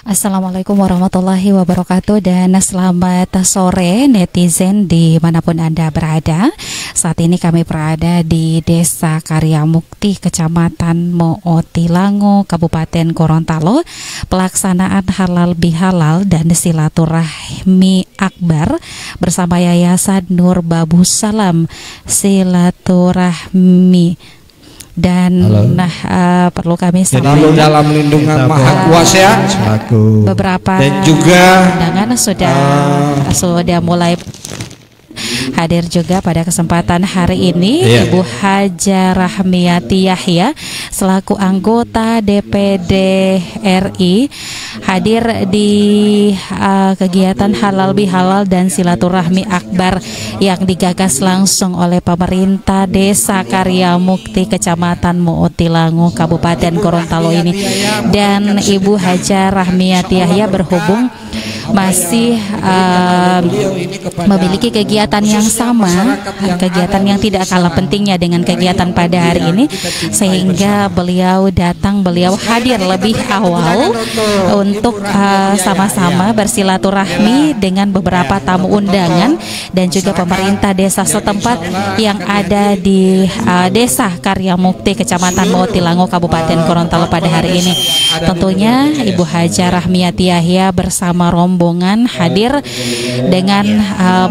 Assalamualaikum warahmatullahi wabarakatuh dan selamat sore netizen dimanapun Anda berada. Saat ini kami berada di Desa Karyamukti, Kecamatan Mootilango, Kabupaten Gorontalo. Pelaksanaan halal bihalal dan silaturahmi akbar bersama Yayasan Nur Babussalam silaturahmi. Dan perlu kami sampaikan dalam lindungan Maha Kuasa beberapa dan juga undangan sudah mulai hadir juga pada kesempatan hari ini. Ibu Haja Rahmiati Yahya selaku anggota DPD RI hadir di kegiatan halal bihalal dan silaturahmi akbar yang digagas langsung oleh pemerintah Desa Karyamukti, Kecamatan Mootilango, Kabupaten Gorontalo ini. Dan Ibu Haja Rahmiati Yahya berhubung masih memiliki kegiatan yang sama, kegiatan yang tidak kalah pentingnya dengan kegiatan pada hari ini, sehingga beliau hadir lebih awal untuk sama-sama bersilaturahmi dengan beberapa tamu undangan dan juga pemerintah desa setempat yang ada di Desa Karyamukti, Kecamatan Mootilango, Kabupaten Gorontalo pada hari ini. Tentunya Ibu Haja Rahmiati Yahya bersama rombongan hadir dengan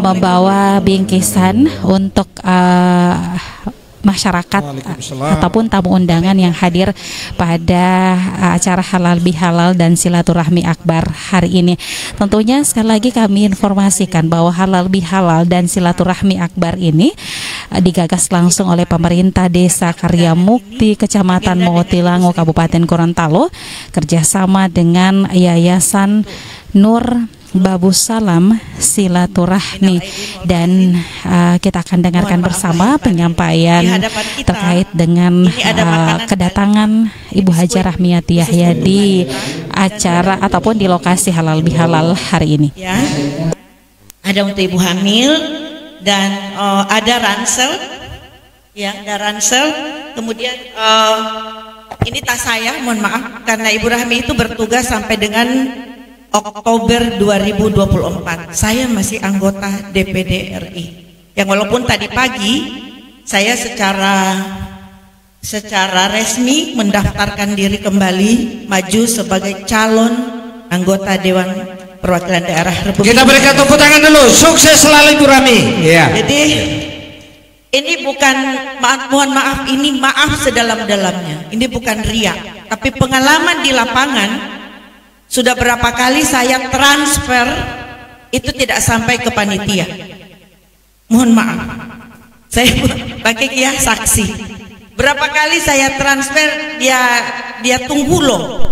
membawa bingkisan untuk masyarakat ataupun tamu undangan yang hadir pada acara halal bihalal dan silaturahmi akbar hari ini. Tentunya sekali lagi kami informasikan bahwa halal bihalal dan silaturahmi akbar ini digagas langsung oleh pemerintah Desa Karyamukti, Kecamatan Mootilango, Kabupaten Gorontalo, kerjasama dengan Yayasan Nur Babussalam silaturahmi. Dan kita akan dengarkan bersama penyampaian terkait dengan kedatangan Ibu Haja Rahmiati Yahya di acara ataupun di lokasi halal bihalal hari ini. Ya. Ada untuk ibu hamil dan ada ransel, ya, ada ransel. Kemudian ini tas saya, mohon maaf karena Ibu Rahmi itu bertugas sampai dengan Oktober 2024. Saya masih anggota DPD RI. Yang walaupun tadi pagi saya secara resmi mendaftarkan diri kembali maju sebagai calon anggota Dewan Perwakilan Daerah Republik. Kita berikan tepuk tangan dulu. Sukses selalu Ibu Rahmi. Ya. Jadi ini bukan mohon maaf, ini maaf sedalam-dalamnya. Ini bukan riak, tapi pengalaman di lapangan. Sudah berapa kali saya transfer itu tidak sampai ke panitia. Mohon maaf, saya pakai ya saksi. Berapa kali saya transfer dia tunggu loh.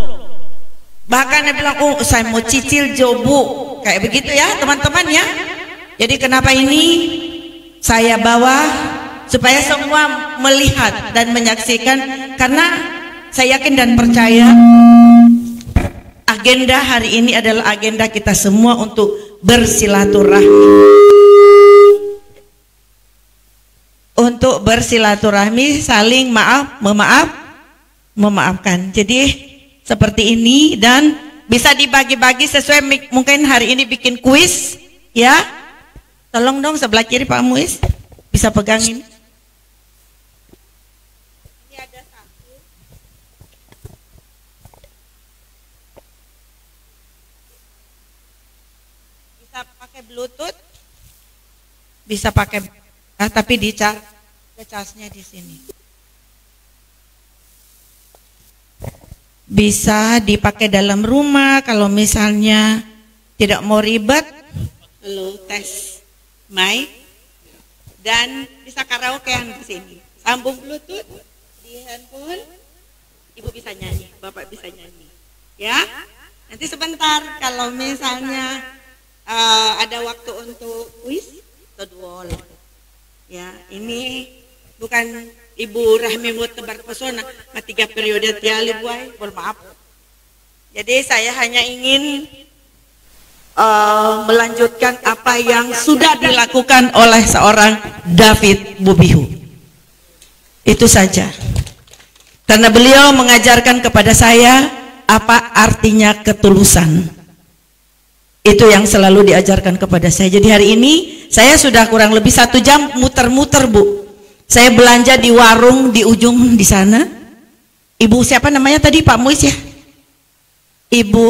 Bahkan dia bilang, oh saya mau cicil jobu, kayak begitu ya teman-teman ya. Jadi kenapa ini saya bawa supaya semua melihat dan menyaksikan, karena saya yakin dan percaya agenda hari ini adalah agenda kita semua untuk bersilaturahmi. Untuk bersilaturahmi, saling memaafkan. Jadi seperti ini, dan bisa dibagi-bagi sesuai, mungkin hari ini bikin kuis ya. Tolong dong sebelah kiri Pak Muiz bisa pegangin. Bluetooth bisa pakai, tapi casnya di sini. Bisa dipakai dalam rumah kalau misalnya tidak mau ribet. Halo, tes mic, dan bisa karaokean di sini. Sambung Bluetooth di handphone, Ibu bisa nyanyi, Bapak bisa nyanyi. Ya, nanti sebentar kalau misalnya ada waktu untuk kuis todwol. Ya, ini bukan Ibu Rahmi buat tebar pesona, 3 periode tiali buai, mohon maaf. Jadi saya hanya ingin melanjutkan apa yang sudah dilakukan oleh seorang David Bubihu. Itu saja. Karena beliau mengajarkan kepada saya apa artinya ketulusan. Itu yang selalu diajarkan kepada saya. Jadi hari ini saya sudah kurang lebih 1 jam muter-muter, Bu. Saya belanja di warung di ujung di sana. Ibu siapa namanya tadi, Pak Muis ya? Ibu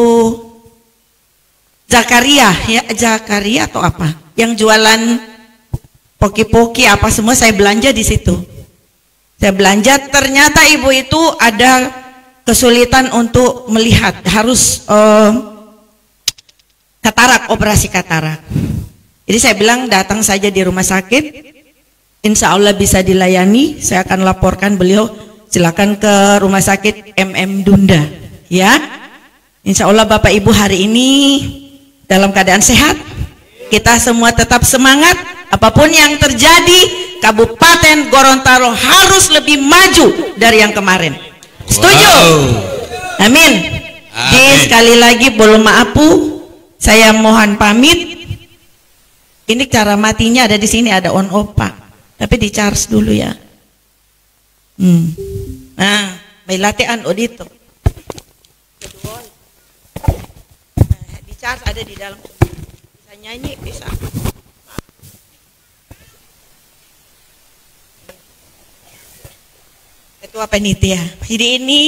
Zakaria ya, Zakaria atau apa? Yang jualan poki-poki apa semua, saya belanja di situ. Saya belanja, ternyata ibu itu ada kesulitan untuk melihat, harus katarak, operasi katarak. Jadi saya bilang datang saja di rumah sakit, insya Allah bisa dilayani. Saya akan laporkan beliau, silakan ke rumah sakit MM Dunda ya. Insya Allah Bapak Ibu hari ini dalam keadaan sehat. Kita semua tetap semangat. Apapun yang terjadi, Kabupaten Gorontalo harus lebih maju dari yang kemarin. Setuju? Wow. Amin. Jadi sekali lagi belum maaf Bu, saya mohon pamit. Ini cara matinya ada di sini, ada on off Pak. Tapi di charge dulu ya. Nah, may latihan audito. Di charge ada di dalam. Bisa nyanyi, bisa. Ketua panitia. Jadi ini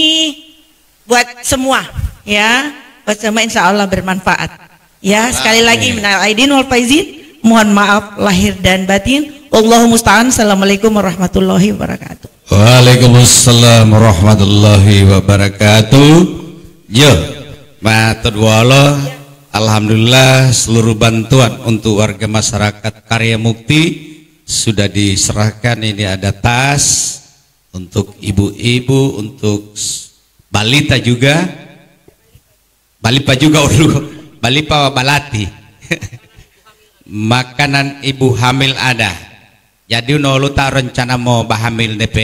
buat semua ya, buat semua insya Allah bermanfaat. Ya, sekali lagi minal aidin wal faizin, mohon maaf lahir dan batin. Allahumma musta'an. Assalamualaikum warahmatullahi wabarakatuh. Waalaikumsalam warahmatullahi wabarakatuh. Yo, matur wala. Alhamdulillah seluruh bantuan untuk warga masyarakat Karya Mukti sudah diserahkan. Ini ada tas untuk ibu-ibu, untuk balita juga, balipa juga dulu, balipa balati. Makanan ibu hamil ada. Jadi nolu tak rencana mau bahamil DP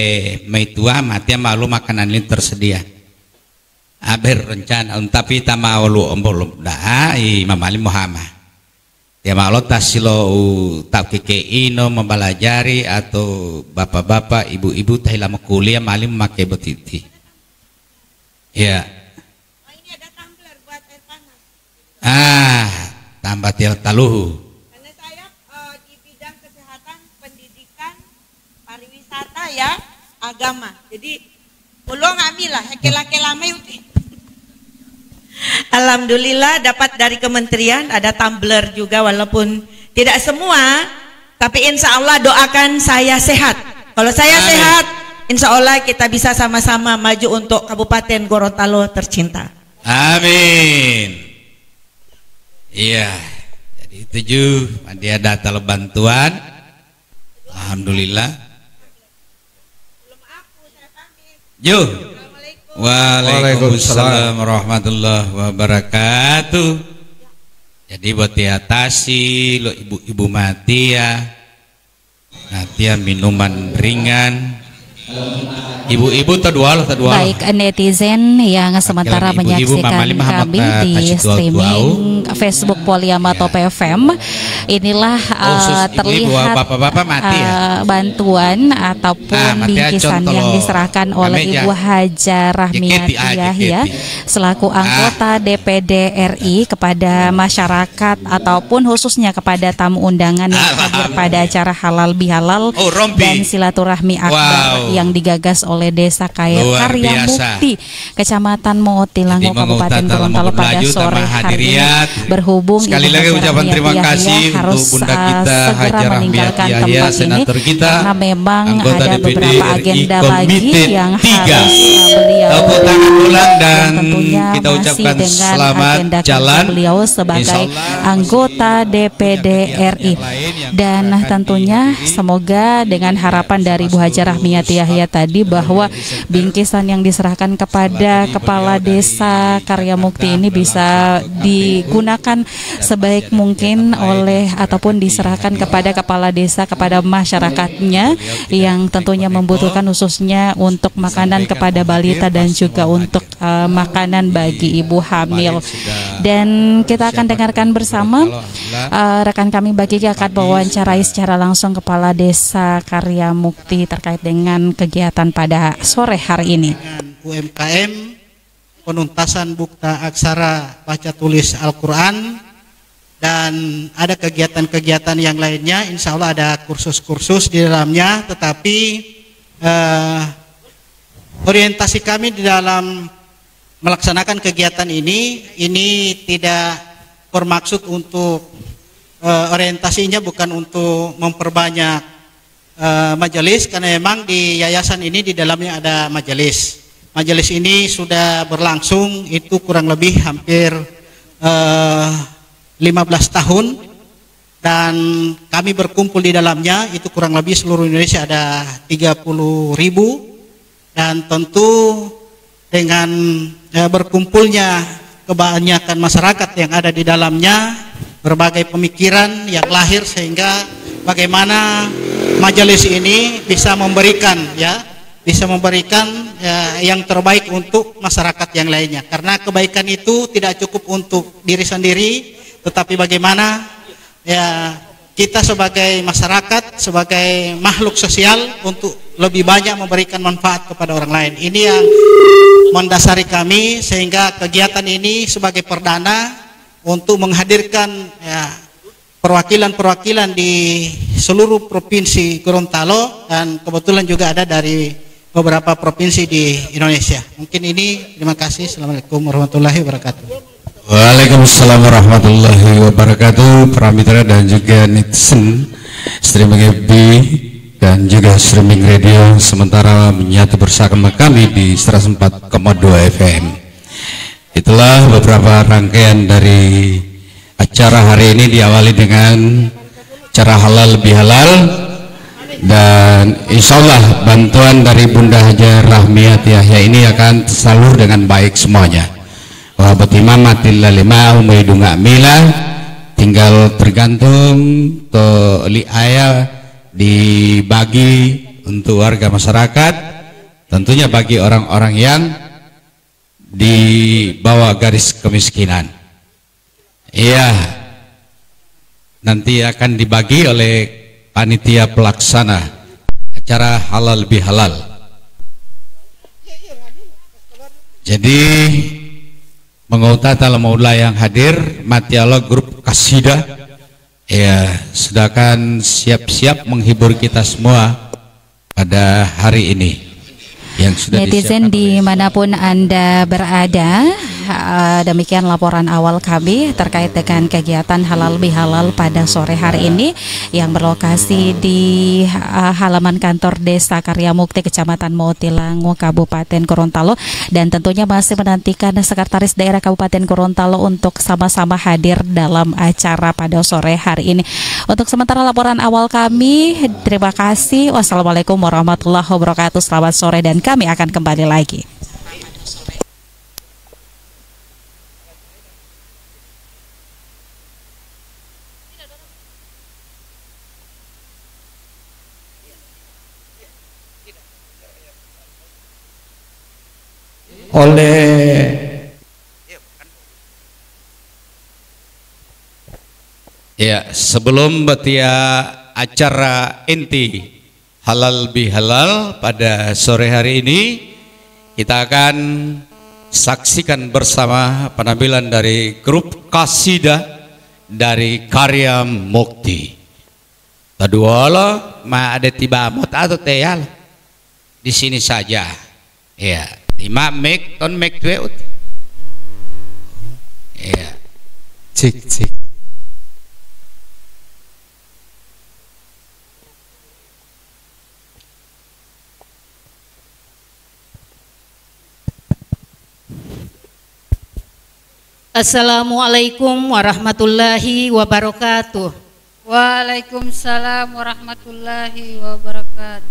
maitua mati malu makanan ini tersedia. Aber rencana tapi tak mau lu ombol dah mamali Muhammad. Ya malu tasilo tak kekeino membalajari atau bapak-bapak ibu-ibu tahilama kuliah malim memakai betiti. Ya. Oh, ini ada tumbler buat air panas. Tambah tiel taluhu. Karena saya di bidang kesehatan, pendidikan, pariwisata ya, agama. Jadi ulung amilah kela-kela meuti. Alhamdulillah dapat dari kementerian, ada tumbler juga walaupun tidak semua, tapi insya Allah doakan saya sehat. Kalau saya sehat, insya Allah kita bisa sama-sama maju untuk Kabupaten Gorontalo tercinta. Amin. Iya, jadi 7 dia data bantuan. Alhamdulillah. Belum aku, saya pamit. Waalaikumsalam warahmatullahi wabarakatuh. Jadi buat diatasi lo ibu-ibu mati ya, nanti ya minuman ringan. Ibu-ibu terdual. Baik netizen yang sementara menyaksikan kami di streaming Facebook Poliama Top FM, inilah terlihat bapak-bapak mati ya? Bantuan ataupun bingkisan yang diserahkan oleh Ibu Haja Rahmiatiyah ya, selaku anggota DPD RI kepada masyarakat ataupun khususnya kepada tamu undangan yang hadir pada acara halal bihalal dan silaturahmi akbar yang digagas oleh Desa Karya Mukti, Kecamatan Mootilango, Kabupaten Gorontalo pada sore hari ini. Berhubung sekali lagi ucapan terima kasih harus untuk Bunda kita Haja meninggalkan Rahmiatiyah, tempat ini karena memang ada beberapa agenda lagi yang harus beliau dan tentunya kita ucapkan dengan selamat agenda jalan beliau sebagai anggota DPD RI, dan tentunya semoga dengan harapan dari Bu Haja Rahmiatiyah tadi bahwa bingkisan yang diserahkan kepada Kepala Desa Karya Mukti ini bisa digunakan sebaik mungkin oleh ataupun diserahkan kepada Kepala Desa, kepada masyarakatnya yang tentunya membutuhkan, khususnya untuk makanan kepada balita dan juga untuk makanan bagi ibu hamil. Dan kita akan dengarkan bersama rekan kami Bagi akan mewawancarai secara langsung Kepala Desa Karya Mukti terkait dengan kegiatan pada sore hari ini. UMKM penuntasan bukta aksara baca tulis Al-Quran, dan ada kegiatan-kegiatan yang lainnya. Insya Allah ada kursus-kursus di dalamnya, tetapi orientasi kami di dalam melaksanakan kegiatan ini tidak bermaksud untuk orientasinya bukan untuk memperbanyak majelis, karena memang di yayasan ini di dalamnya ada majelis. Majelis ini sudah berlangsung itu kurang lebih hampir 15 tahun, dan kami berkumpul di dalamnya itu kurang lebih seluruh Indonesia ada 30.000, dan tentu dengan berkumpulnya kebanyakan masyarakat yang ada di dalamnya, berbagai pemikiran yang lahir, sehingga bagaimana majelis ini bisa memberikan yang terbaik untuk masyarakat yang lainnya. Karena kebaikan itu tidak cukup untuk diri sendiri, tetapi bagaimana kita sebagai masyarakat, sebagai makhluk sosial untuk lebih banyak memberikan manfaat kepada orang lain. Ini yang mendasari kami, sehingga kegiatan ini sebagai perdana untuk menghadirkan perwakilan-perwakilan di seluruh provinsi Gorontalo, dan kebetulan juga ada dari beberapa provinsi di Indonesia. Mungkin ini, terima kasih. Assalamualaikum warahmatullahi wabarakatuh. Waalaikumsalam warahmatullahi wabarakatuh. Para mitra dan juga netizen streaming FB dan juga streaming radio sementara menyatu bersama kami di 104,2 FM. Itulah beberapa rangkaian dari acara hari ini, diawali dengan cara halal lebih halal, dan insya Allah bantuan dari Bunda Hajar Rahmiat Yahya ini akan tersalur dengan baik semuanya. Tinggal tergantung to liaya dibagi untuk warga masyarakat, tentunya bagi orang-orang yang di bawah garis kemiskinan. Iya, nanti akan dibagi oleh panitia pelaksana acara halal lebih halal. Jadi mengutat maula yang hadir, Matialo grup Kasidah, ya sedangkan siap-siap menghibur kita semua pada hari ini. Yang sudah netizen dimanapun Anda berada, demikian laporan awal kami terkait dengan kegiatan halal bihalal pada sore hari ini yang berlokasi di halaman kantor Desa Karya Mukti, Kecamatan Motilango, Kabupaten Gorontalo, dan tentunya masih menantikan Sekretaris Daerah Kabupaten Gorontalo untuk sama-sama hadir dalam acara pada sore hari ini. Untuk sementara laporan awal kami, terima kasih. Wassalamualaikum warahmatullahi wabarakatuh. Selamat sore, dan kami akan kembali lagi. Ya, sebelum betia acara inti halal bihalal pada sore hari ini, kita akan saksikan bersama penampilan dari grup Kasidah dari Karya Mukti. Taduala ma ada tiba mot atau teyal di sini saja. Ya, lima make ton make tweet. Ya, cik. Assalamualaikum warahmatullahi wabarakatuh. Waalaikumsalam warahmatullahi wabarakatuh.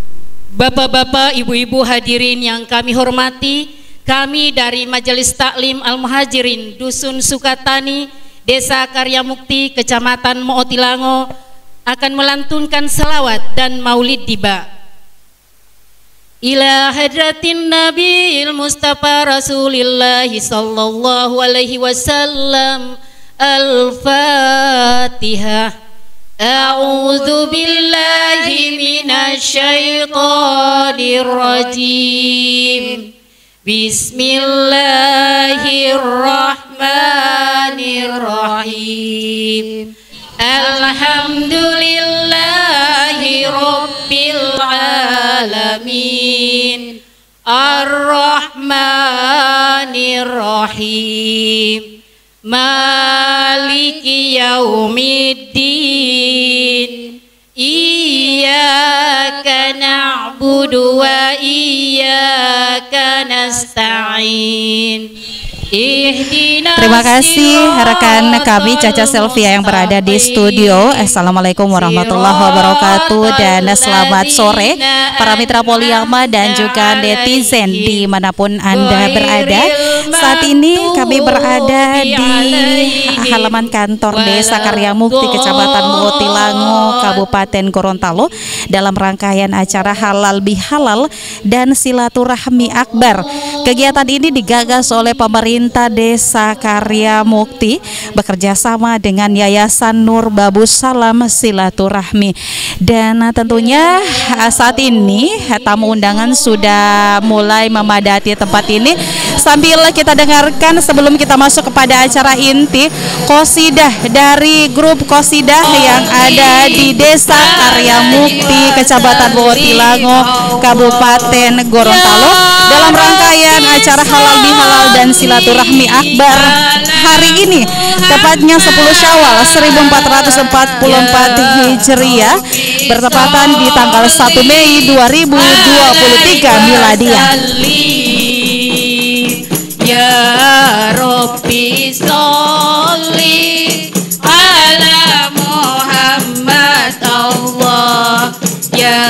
Bapak-bapak, ibu-ibu hadirin yang kami hormati, kami dari Majelis Taklim Al-Muhajirin Dusun Sukatani, Desa Karya Mukti, Kecamatan Motilango akan melantunkan salawat dan maulid tiba ila hadratin Nabiil Mustafa Rasulillah sallallahu alaihi wasallam. Al-Fatihah. A'udzu billahi minasy syaithanir rajim. Bismillahirrahmanirrahim. Alhamdulillahi Rabbil Alamin. Ar-Rahmanir-Rahim. Maliki Yaumiddin. Iyyaka na'budu wa iyyaka nasta'in. Terima kasih rekan kami Caca Selvia yang berada di studio. Assalamualaikum warahmatullahi wabarakatuh dan selamat sore para mitra Poliyama dan juga netizen dimanapun Anda berada. Saat ini kami berada di halaman kantor Desa Karyamukti, Kecamatan Motilango, Kabupaten Gorontalo dalam rangkaian acara Halal Bihalal dan Silaturahmi Akbar. Kegiatan ini digagas oleh pemerintah Desa Karyamukti bekerja sama dengan Yayasan Nur Babus Salam Silaturahmi. Dan tentunya saat ini tamu undangan sudah mulai memadati tempat ini. Sambil kita dengarkan sebelum kita masuk kepada acara inti, qosidah dari grup qosidah yang ada di Desa Karyamukti, Kecamatan Motilango, Kabupaten Gorontalo dalam rangkaian acara Halal Bihalal dan Silaturahmi Akbar hari ini, tepatnya 10 Syawal 1444 Hijriah, bertepatan di tanggal 1 Mei 2023 Miladiah. Ya Rabbi sholli ala Muhammad Allah. Ya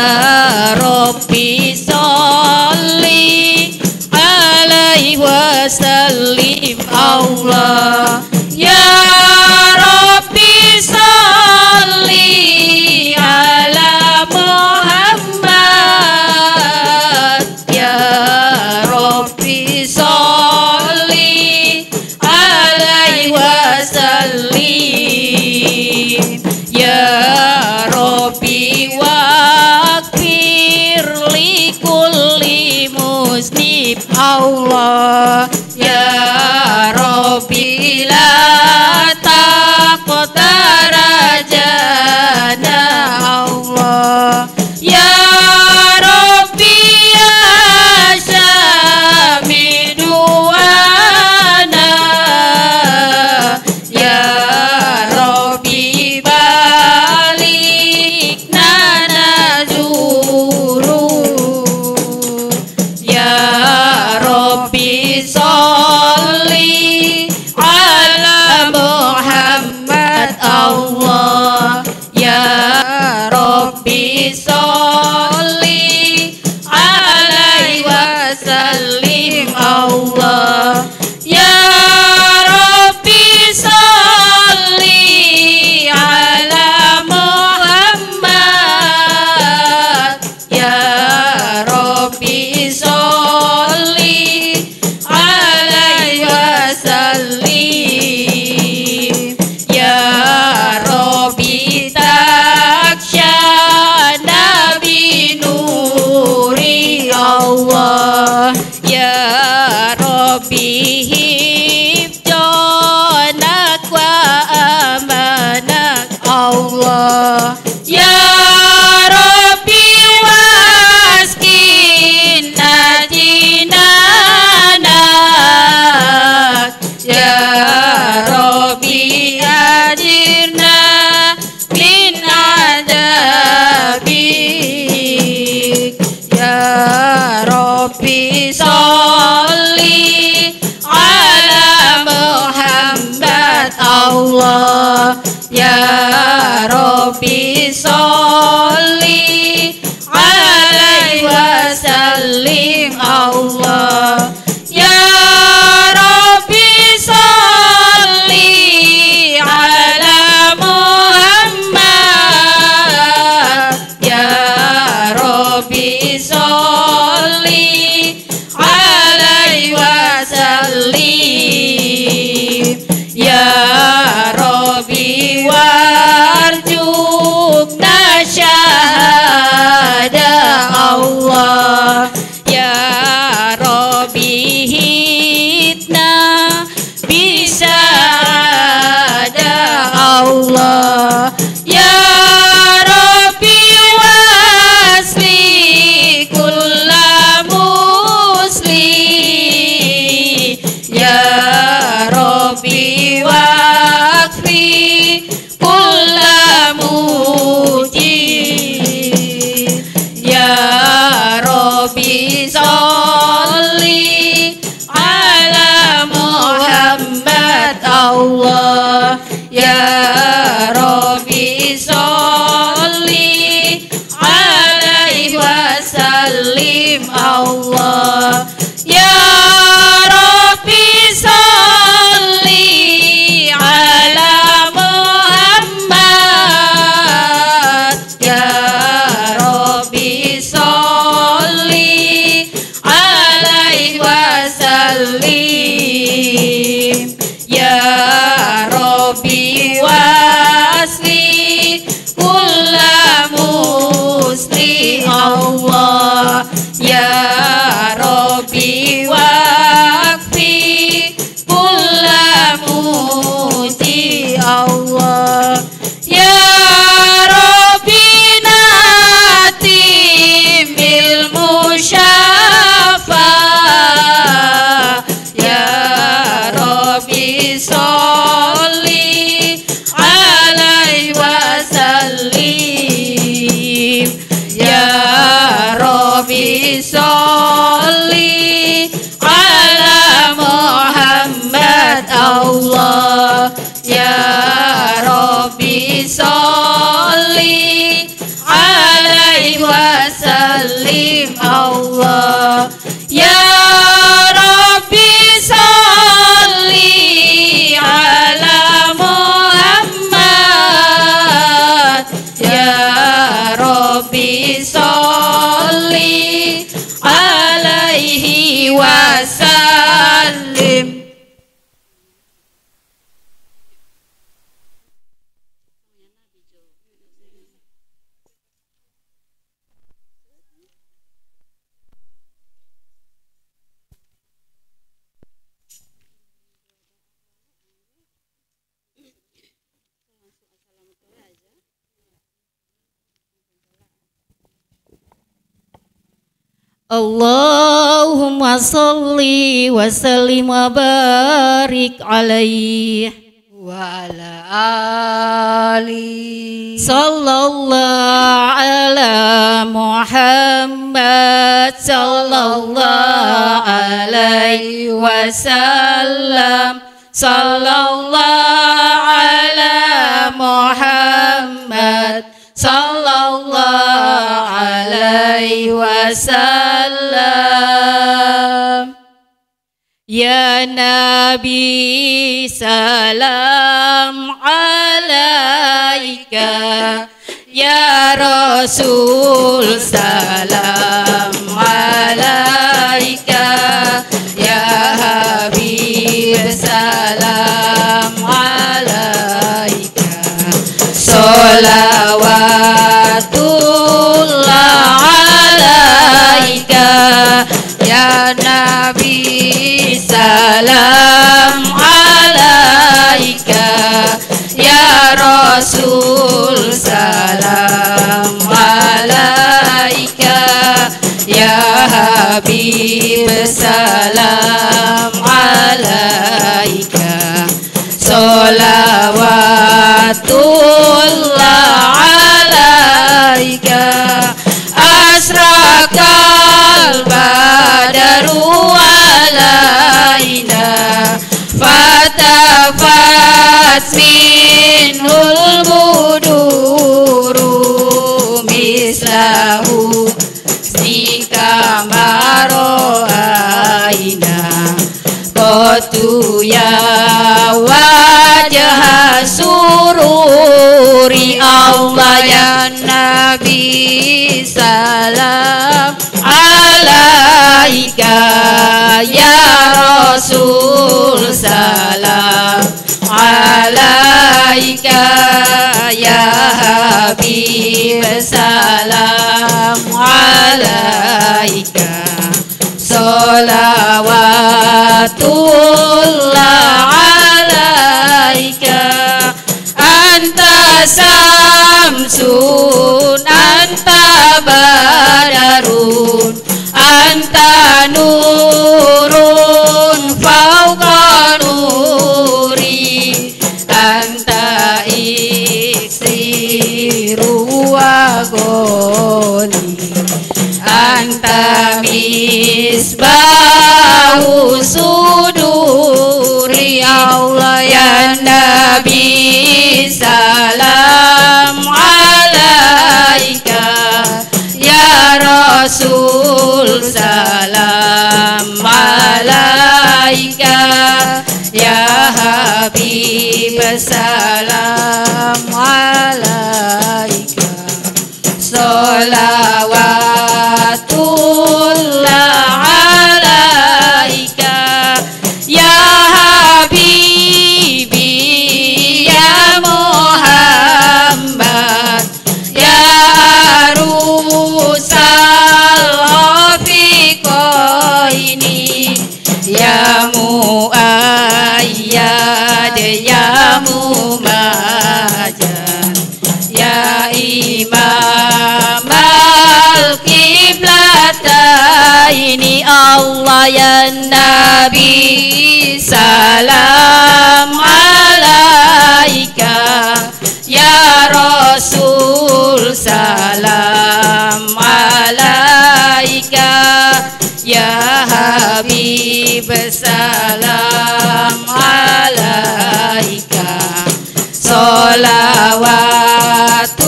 Rabbi sholli alaihi wasallim Allah. Ya Rabbi sholli ala Muhammad. Ya Rabbi sholli Ya Rabbi waghfir li kulli muslim Allah. Ya Rabbi la taqtara jana Allah. Ya Rabbi ya Syamidu ana. Ya Rabbi balikna nazuru. Ya Rabbi sholli ala Muhammad Allah. Ya Rabbi sholli alaihi wasallim Allah. Ya Rabbi sholli ala Muhammad. Ya Rabbi sholli alaihi wasallim. Ya Rabbi taksyana binuri Allah. Ya Rabbi hifdzanak wa amanak Allah. Ya Rabbi waskin najinanak. Ya Rabbi ajirna min adabik. Ya Rabbi sholli ala Muhammad Allah. Ya Rabbi sholli alaihi wasallim Allah. Ya Rabbi sholli ala Muhammad. Ya Rabbi sholli alaihi wasallim. Ya Rabbi warjukna syahada Allah. Ya Rabbi sholli alaihi wasallim Allah. Ya Rabbi sholli ala Muhammad. Ya Rabbi sholli alaihi wasallim. Ya Rabbi wasli kulla musli Allah. Ya Rabbi wakfi kulla muji Allah. Ya Rabbi natim bil musyafa. Ya Rabbi sholli alaihi wasallim. Ya Rabbi sholli ala Muhammad Allah. Ya Rabbi sholli alaihi wasallim Allah. Ya Rabbi sholli ala Muhammad. Ya Rabbi sholli alaihi wasallim. Allahumma salli wa sallim wa barik alaihi wa ala ali sallallahu ala Muhammad sallallahu alaihi wasallam. Sallallahu ala Muhammad sallallahu alaihi wasallam. Ya Nabi salam alaika. Ya Rasul salam alaika. Ya Habib salam alaika. Sholawatullah alaika. Ya Nabi salam alaika. Ya Rasul salam alaika. Ya Habib salam alaika. Sholawatullah alaika. Asrakal badaru alaina. Fatafat minul buduru mislahu sika maro aina. Kotu ya wajah sururi Allah. Ya Nabi salam alaika. Ya Rasul salam alaika. Ya Habib salam alaika. Sholawatullah alaika. Anta samsun, anta badarun, anta nurun fauqa nuri. Anta iksiru wa goni. Anta misbahu suduri Allah. Ya Nabi salam salam alaika salawatullah alaika ya habibi ya Muhammad ya arusal hafiqaini ya muayyad ya mumajan ya imam al-qiblataini Allah ya Nabi salam alaika ya Rasul salam alaika ya Habib salam alaika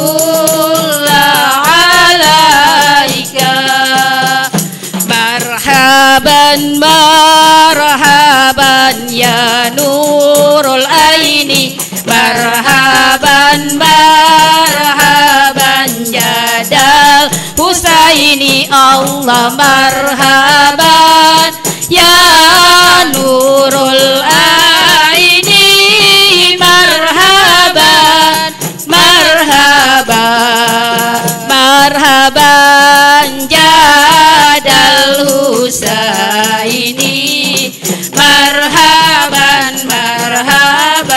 salawatullah alaika marhaban marhaban ya nurul aini marhaban marhaban ya dal Husaini Allah marhaban ya nurul aini marhaban marhaban marhaban jadal Husaini marhaban marhaban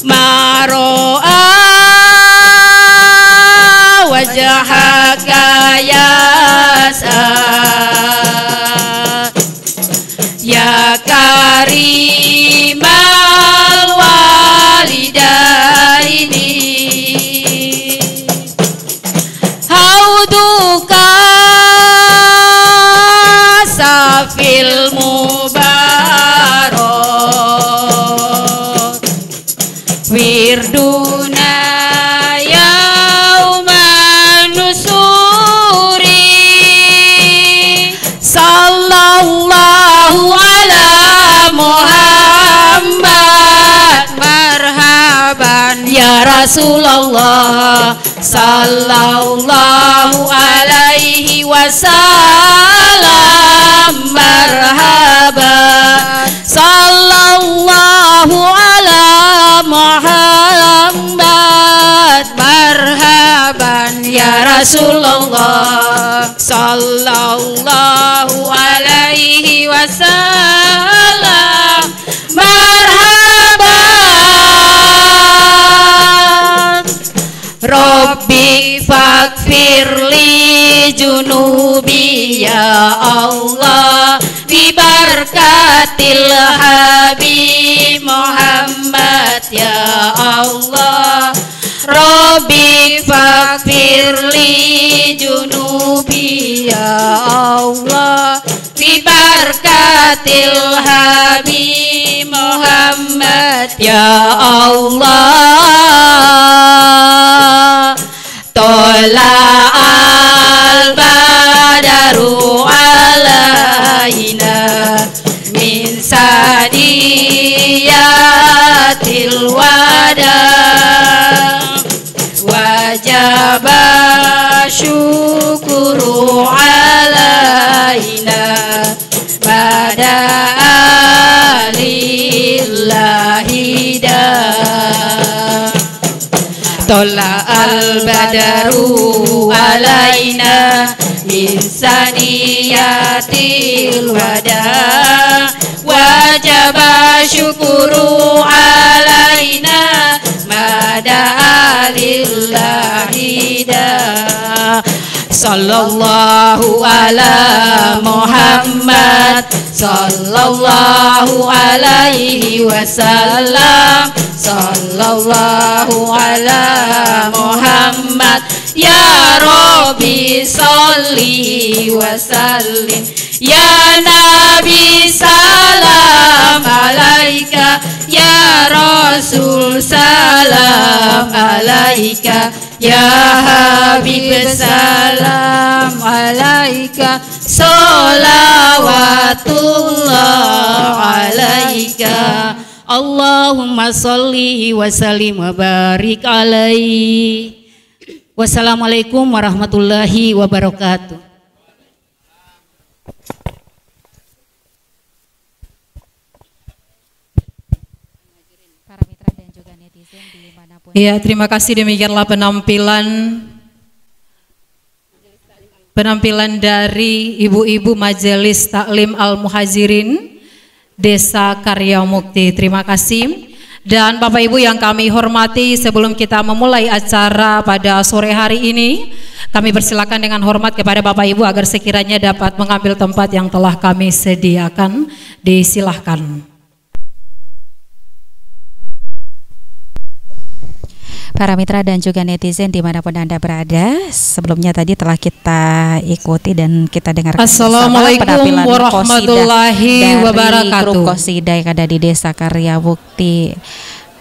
maro'a wajhaka ya Sa'ad ya karimal walidaini hauduka safil mubarak wirduna yauman nusuri sallallahu ala Muhammad marhaban ya Rasulullah sallallahu alaihi wasallam marhaban sallallahu ala Muhammad marhaban ya Rasulullah sallallahu alaihi wasallam marhaban Rabbi fakfirli junubi ya Allah bi barakatil Habib Muhammad ya Allah Rabbi fakfirli junubi ya Allah bi barakatil Habib Muhammad ya Allah tola al-badaru alaina min sadiyatil wada wajaba syukuru alaina pada alillahi dah tola al-badaru alaina min saniyatil wada wajaba syukuru alaina mada alillahi dah sallallahu ala Muhammad sallallahu alaihi wasallam sallallahu ala Muhammad ya Rabbi salli wa sallim ya Nabi salam alaika ya Rasul salam alaika ya Habib salam alaika salawatullah alaika Allahumma sholli wa sallim wa barik alaihi. Wassalamualaikum warahmatullahi wabarakatuh. Ya, terima kasih, demikianlah penampilan dari ibu-ibu Majelis Taklim Al-Muhajirin Desa Karya Mukti. Terima kasih. Dan Bapak Ibu yang kami hormati, sebelum kita memulai acara pada sore hari ini, kami persilakan dengan hormat kepada Bapak Ibu agar sekiranya dapat mengambil tempat yang telah kami sediakan. Disilahkan. Para mitra dan juga netizen dimanapun Anda berada, sebelumnya tadi telah kita ikuti dan kita dengarkan Assalamualaikum warahmatullahi wabarakatuh. Dari grup Qasidah yang ada di Desa Karya Mukti,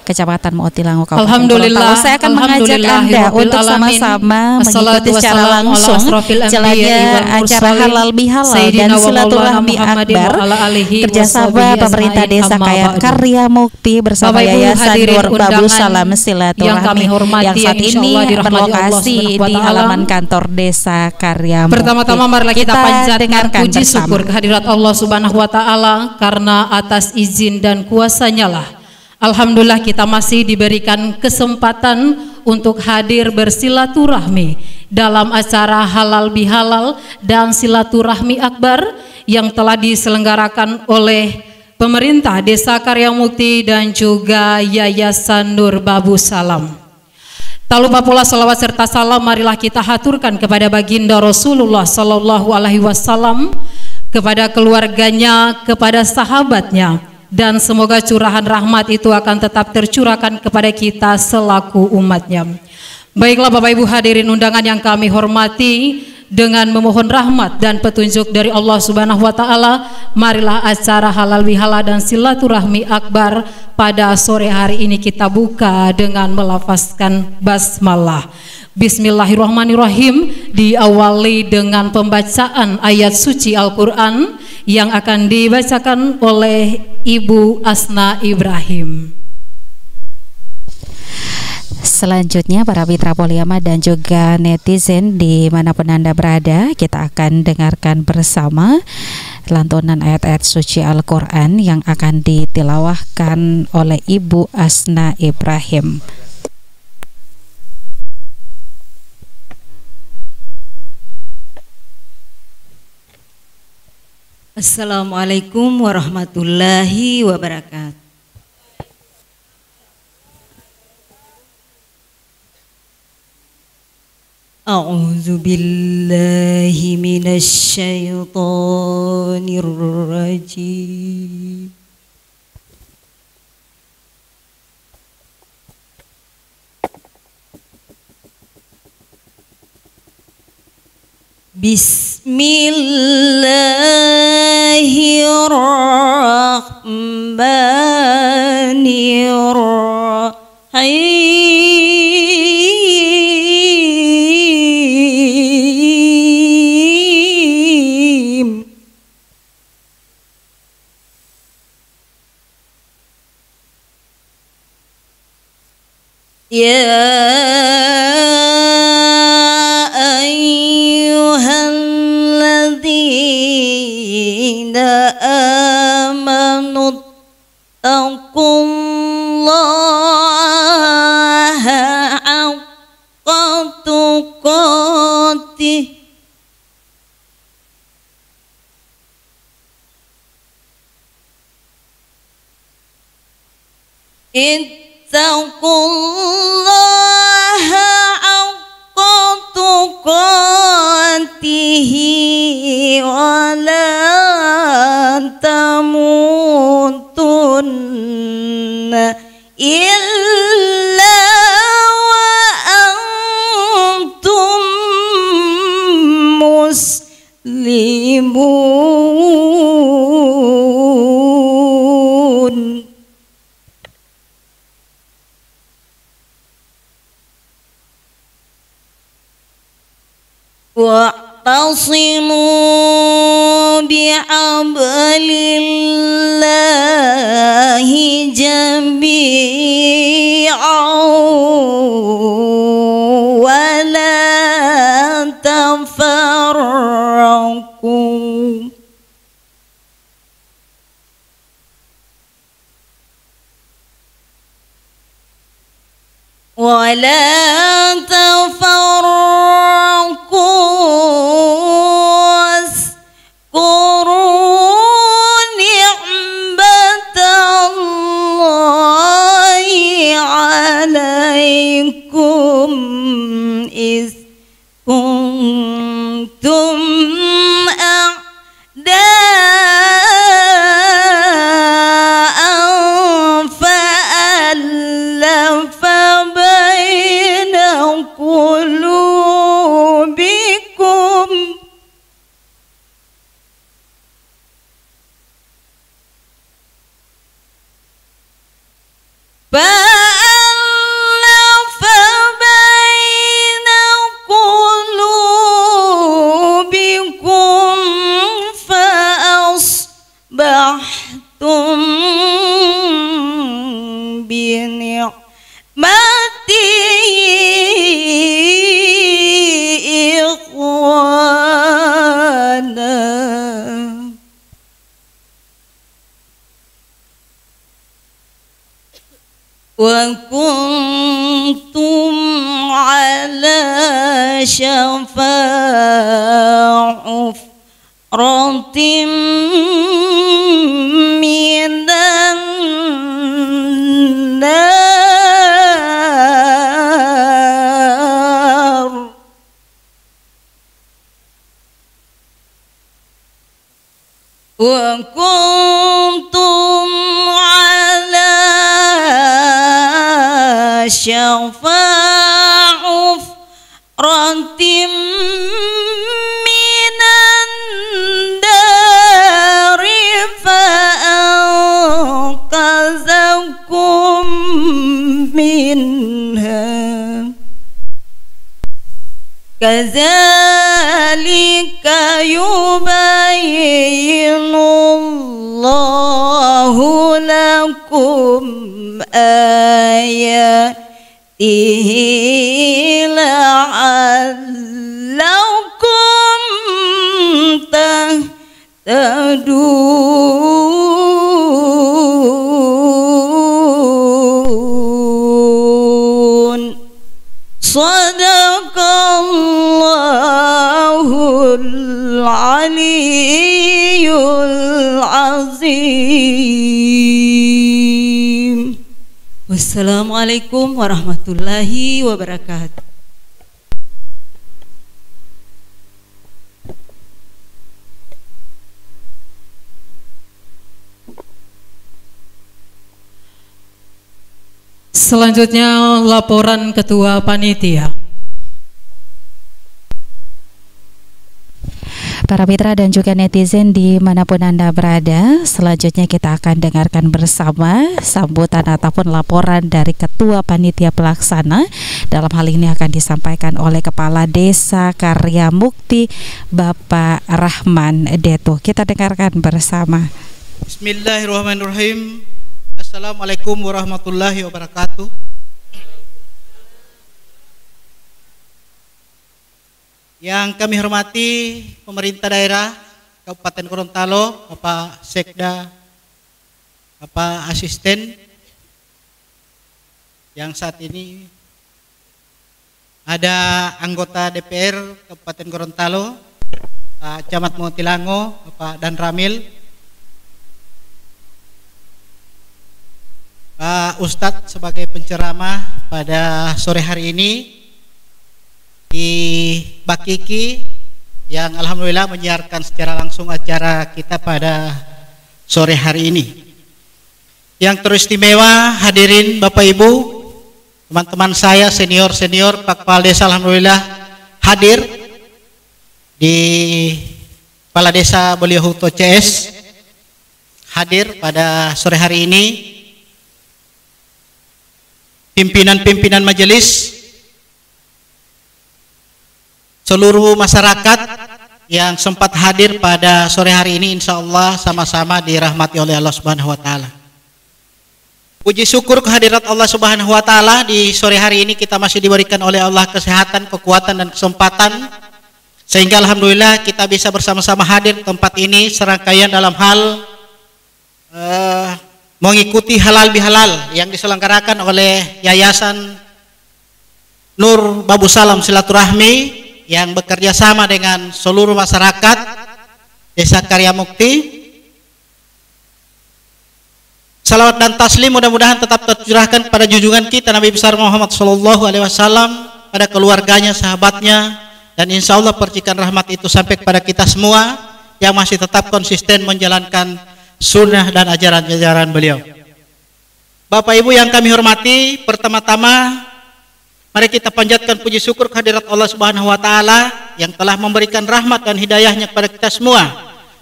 Kecamatan Motilangu, Kabupaten Alhamdulillah. Saya akan mengajak Anda untuk sama-sama mengikuti secara langsung jalannya acara halal bihalal dan silaturahmi akbar kerjasama pemerintah Desa Karya Mukti bersama Yayasan Nur Babu Salam Silaturahmi yang saat ini berlokasi di halaman kantor Desa Karya Mukti. Pertama-tama marilah kita panjatkan puji syukur kehadirat Allah Subhanahu wa taala, karena atas izin dan kuasa-Nya lah alhamdulillah kita masih diberikan kesempatan untuk hadir bersilaturahmi dalam acara halal bihalal dan silaturahmi akbar yang telah diselenggarakan oleh pemerintah Desa Karya Mukti dan juga Yayasan Nur Babu Salam. Tak lupa pula salawat serta salam marilah kita haturkan kepada baginda Rasulullah Sallallahu Alaihi Wasallam, kepada keluarganya, kepada sahabatnya, dan semoga curahan rahmat itu akan tetap tercurahkan kepada kita selaku umatnya. Baiklah Bapak Ibu hadirin undangan yang kami hormati, dengan memohon rahmat dan petunjuk dari Allah Subhanahu wa taala, marilah acara halal bihalal dan silaturahmi akbar pada sore hari ini kita buka dengan melafazkan basmalah. Bismillahirrahmanirrahim, diawali dengan pembacaan ayat suci Al-Quran yang akan dibacakan oleh Ibu Asna Ibrahim. Selanjutnya para mitra Poliama dan juga netizen dimanapun Anda berada, kita akan dengarkan bersama lantunan ayat-ayat suci Al-Quran yang akan ditilawahkan oleh Ibu Asna Ibrahim. Assalamualaikum warahmatullahi wabarakatuh. A'udzu billahi minasy syaithanir rajim. Bismillahirrahmanirrahim. Ittaqullaha haqqa tuqatih wa la tamutunna illa wa antum muslimun. Wa'tasimu bihablillahi jami'an wa la tafarraqu. ولا تفرقوا واذكروا نعمة الله عليكم إذ كنتم أعداء فألف بين قلوبكم فألف بين قلوبكم فأصبحتم بنعمته إخوانا وكنتم على شفا حفرة من النار وكنتم على شفا حفرة من النار فأنقذكم منها كذلك يبين الله لكم آياته لعلكم تهتدون صدق الله العلي العظيم. Wassalamualaikum warahmatullahi wabarakatuh. Selanjutnya laporan Ketua Panitia. Para mitra dan juga netizen dimanapun Anda berada, selanjutnya kita akan dengarkan bersama sambutan ataupun laporan dari Ketua Panitia Pelaksana. Dalam hal ini akan disampaikan oleh Kepala Desa Karya Mukti, Bapak Rahman Deto. Kita dengarkan bersama. Bismillahirrahmanirrahim. Assalamualaikum warahmatullahi wabarakatuh. Yang kami hormati pemerintah daerah Kabupaten Gorontalo, Bapak Sekda, Bapak Asisten, yang saat ini ada anggota DPR Kabupaten Gorontalo, Pak Camat Motilango, Bapak Dan Ramil, Pak Ustadz sebagai penceramah pada sore hari ini di Bakiki yang alhamdulillah menyiarkan secara langsung acara kita pada sore hari ini. Yang teristimewa hadirin Bapak Ibu, teman-teman saya senior-senior, Pak Kepala Desa alhamdulillah hadir di Kepala Desa Beliauhuto CS hadir pada sore hari ini. Pimpinan-pimpinan majelis, seluruh masyarakat yang sempat hadir pada sore hari ini, insya Allah sama-sama dirahmati oleh Allah Subhanahu wa Ta'ala. Puji syukur kehadirat Allah Subhanahu wa Ta'ala, di sore hari ini kita masih diberikan oleh Allah kesehatan, kekuatan, dan kesempatan, sehingga alhamdulillah kita bisa bersama-sama hadir di tempat ini serangkaian dalam hal mengikuti halal bihalal yang diselenggarakan oleh Yayasan Nur Babu Salam Silaturahmi yang bekerja sama dengan seluruh masyarakat Desa Karya Mukti. Salawat dan taslim mudah-mudahan tetap tercurahkan pada junjungan kita Nabi besar Muhammad SAW, pada keluarganya, sahabatnya, dan insya Allah percikan rahmat itu sampai kepada kita semua yang masih tetap konsisten menjalankan sunnah dan ajaran-ajaran beliau. Bapak Ibu yang kami hormati, pertama-tama mari kita panjatkan puji syukur kehadirat Allah Subhanahu wa Ta'ala yang telah memberikan rahmat dan hidayahnya kepada kita semua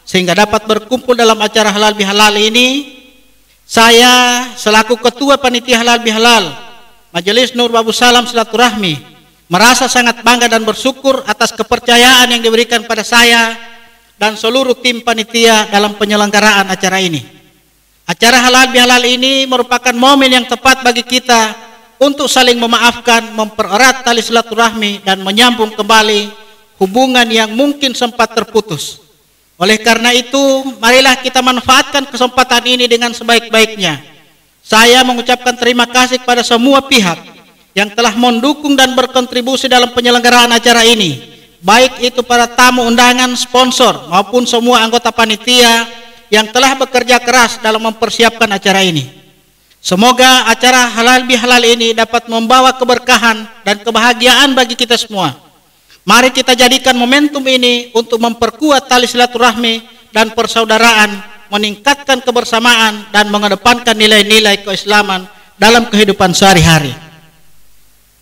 sehingga dapat berkumpul dalam acara halal bihalal ini. Saya selaku ketua panitia halal bihalal Majelis Nur Babu Salam Silaturahmi merasa sangat bangga dan bersyukur atas kepercayaan yang diberikan pada saya dan seluruh tim panitia dalam penyelenggaraan acara ini. Acara halal bihalal ini merupakan momen yang tepat bagi kita untuk saling memaafkan, mempererat tali silaturahmi, dan menyambung kembali hubungan yang mungkin sempat terputus. Oleh karena itu, marilah kita manfaatkan kesempatan ini dengan sebaik-baiknya. Saya mengucapkan terima kasih kepada semua pihak yang telah mendukung dan berkontribusi dalam penyelenggaraan acara ini, baik itu para tamu undangan, sponsor, maupun semua anggota panitia yang telah bekerja keras dalam mempersiapkan acara ini. Semoga acara halal bihalal ini dapat membawa keberkahan dan kebahagiaan bagi kita semua. Mari kita jadikan momentum ini untuk memperkuat tali silaturahmi dan persaudaraan, meningkatkan kebersamaan, dan mengedepankan nilai-nilai keislaman dalam kehidupan sehari-hari.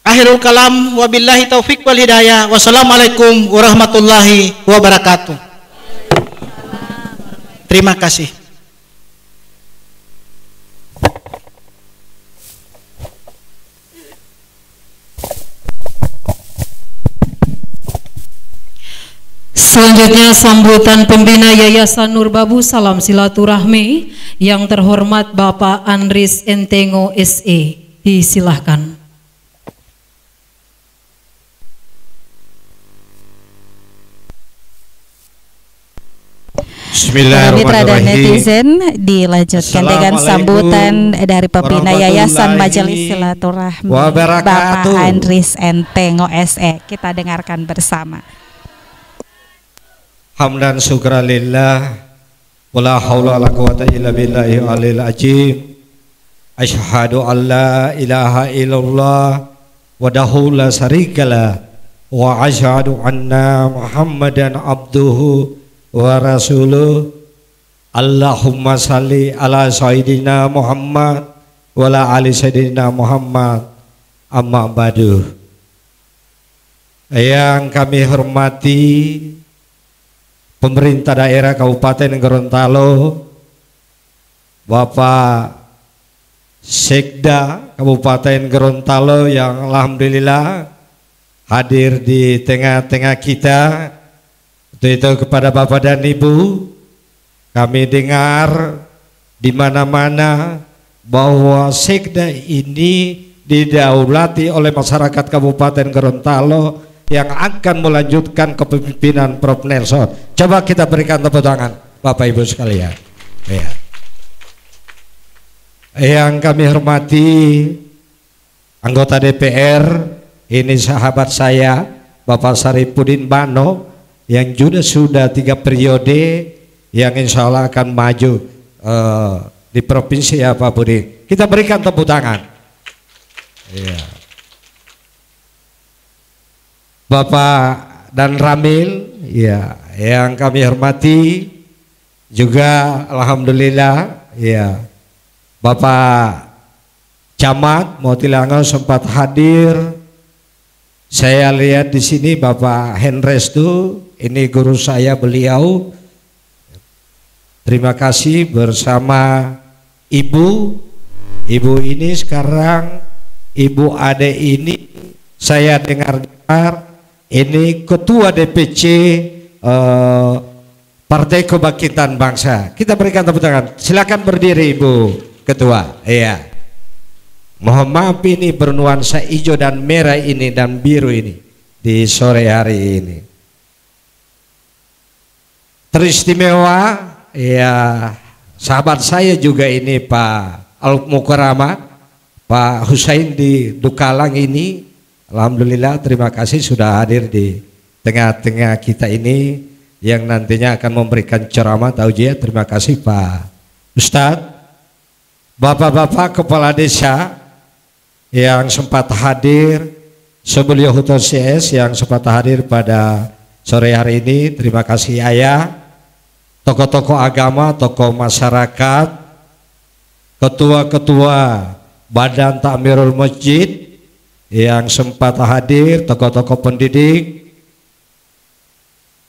Akhirul kalam, wabillahi taufiq wal hidayah. Wassalamualaikum warahmatullahi wabarakatuh. Terima kasih. Selanjutnya sambutan pembina Yayasan Nur Babu Salam Silaturahmi yang terhormat Bapak Andris Entengo SE, disilahkan. Mitra dan netizen, dilanjutkan dengan sambutan dari pembina Yayasan Majelis Silaturahmi Bapak Andris Entengo SE. Kita dengarkan bersama. Hamdan syukralillah wala haula wala quwata illa billahi alil azim. Asyhadu an la ilaha illallah wahdahu la syarikalah wa asyhadu anna Muhammadan abduhu wa rasuluh. Allahumma salli ala sayyidina Muhammad wa ala ali sayyidina Muhammad. Amma ba'du. Yang kami hormati pemerintah daerah Kabupaten Gorontalo, Bapak Sekda Kabupaten Gorontalo yang alhamdulillah hadir di tengah-tengah kita. Untuk itu kepada Bapak dan Ibu, kami dengar di mana-mana bahwa Sekda ini didaulati oleh masyarakat Kabupaten Gorontalo yang akan melanjutkan kepemimpinan Prof. Nelson. Coba kita berikan tepuk tangan Bapak Ibu sekalian. Ya. Yang kami hormati anggota DPR, ini sahabat saya Bapak Saripudin Bano yang juga sudah 3 periode yang insya Allah akan maju di provinsi ya Pak Budi. Kita berikan tepuk tangan. Ya. Bapak dan Ramil, ya, yang kami hormati juga alhamdulillah, ya, Bapak Camat Motilango sempat hadir. Saya lihat di sini Bapak Henrestu, ini guru saya beliau. Terima kasih bersama Ibu. Ibu ini sekarang Ibu Ade ini saya dengar ini ketua DPC Partai Kebangkitan Bangsa. Kita berikan tepuk tangan. Silakan berdiri Ibu Ketua. Iya. Mohon maaf ini bernuansa hijau dan merah ini dan biru ini di sore hari ini. Teristimewa ya, sahabat saya juga ini Pak Al-Mukarramah, Pak Husain di Dukalang ini. Alhamdulillah, terima kasih sudah hadir di tengah-tengah kita ini yang nantinya akan memberikan ceramah taujiah. Terima kasih Pak Ustadz, Bapak-bapak kepala desa yang sempat hadir, sebeliau Huto CS yang sempat hadir pada sore hari ini. Terima kasih Ayah, tokoh-tokoh agama, tokoh masyarakat, ketua-ketua Badan Takmirul Masjid yang sempat hadir, tokoh-tokoh pendidik,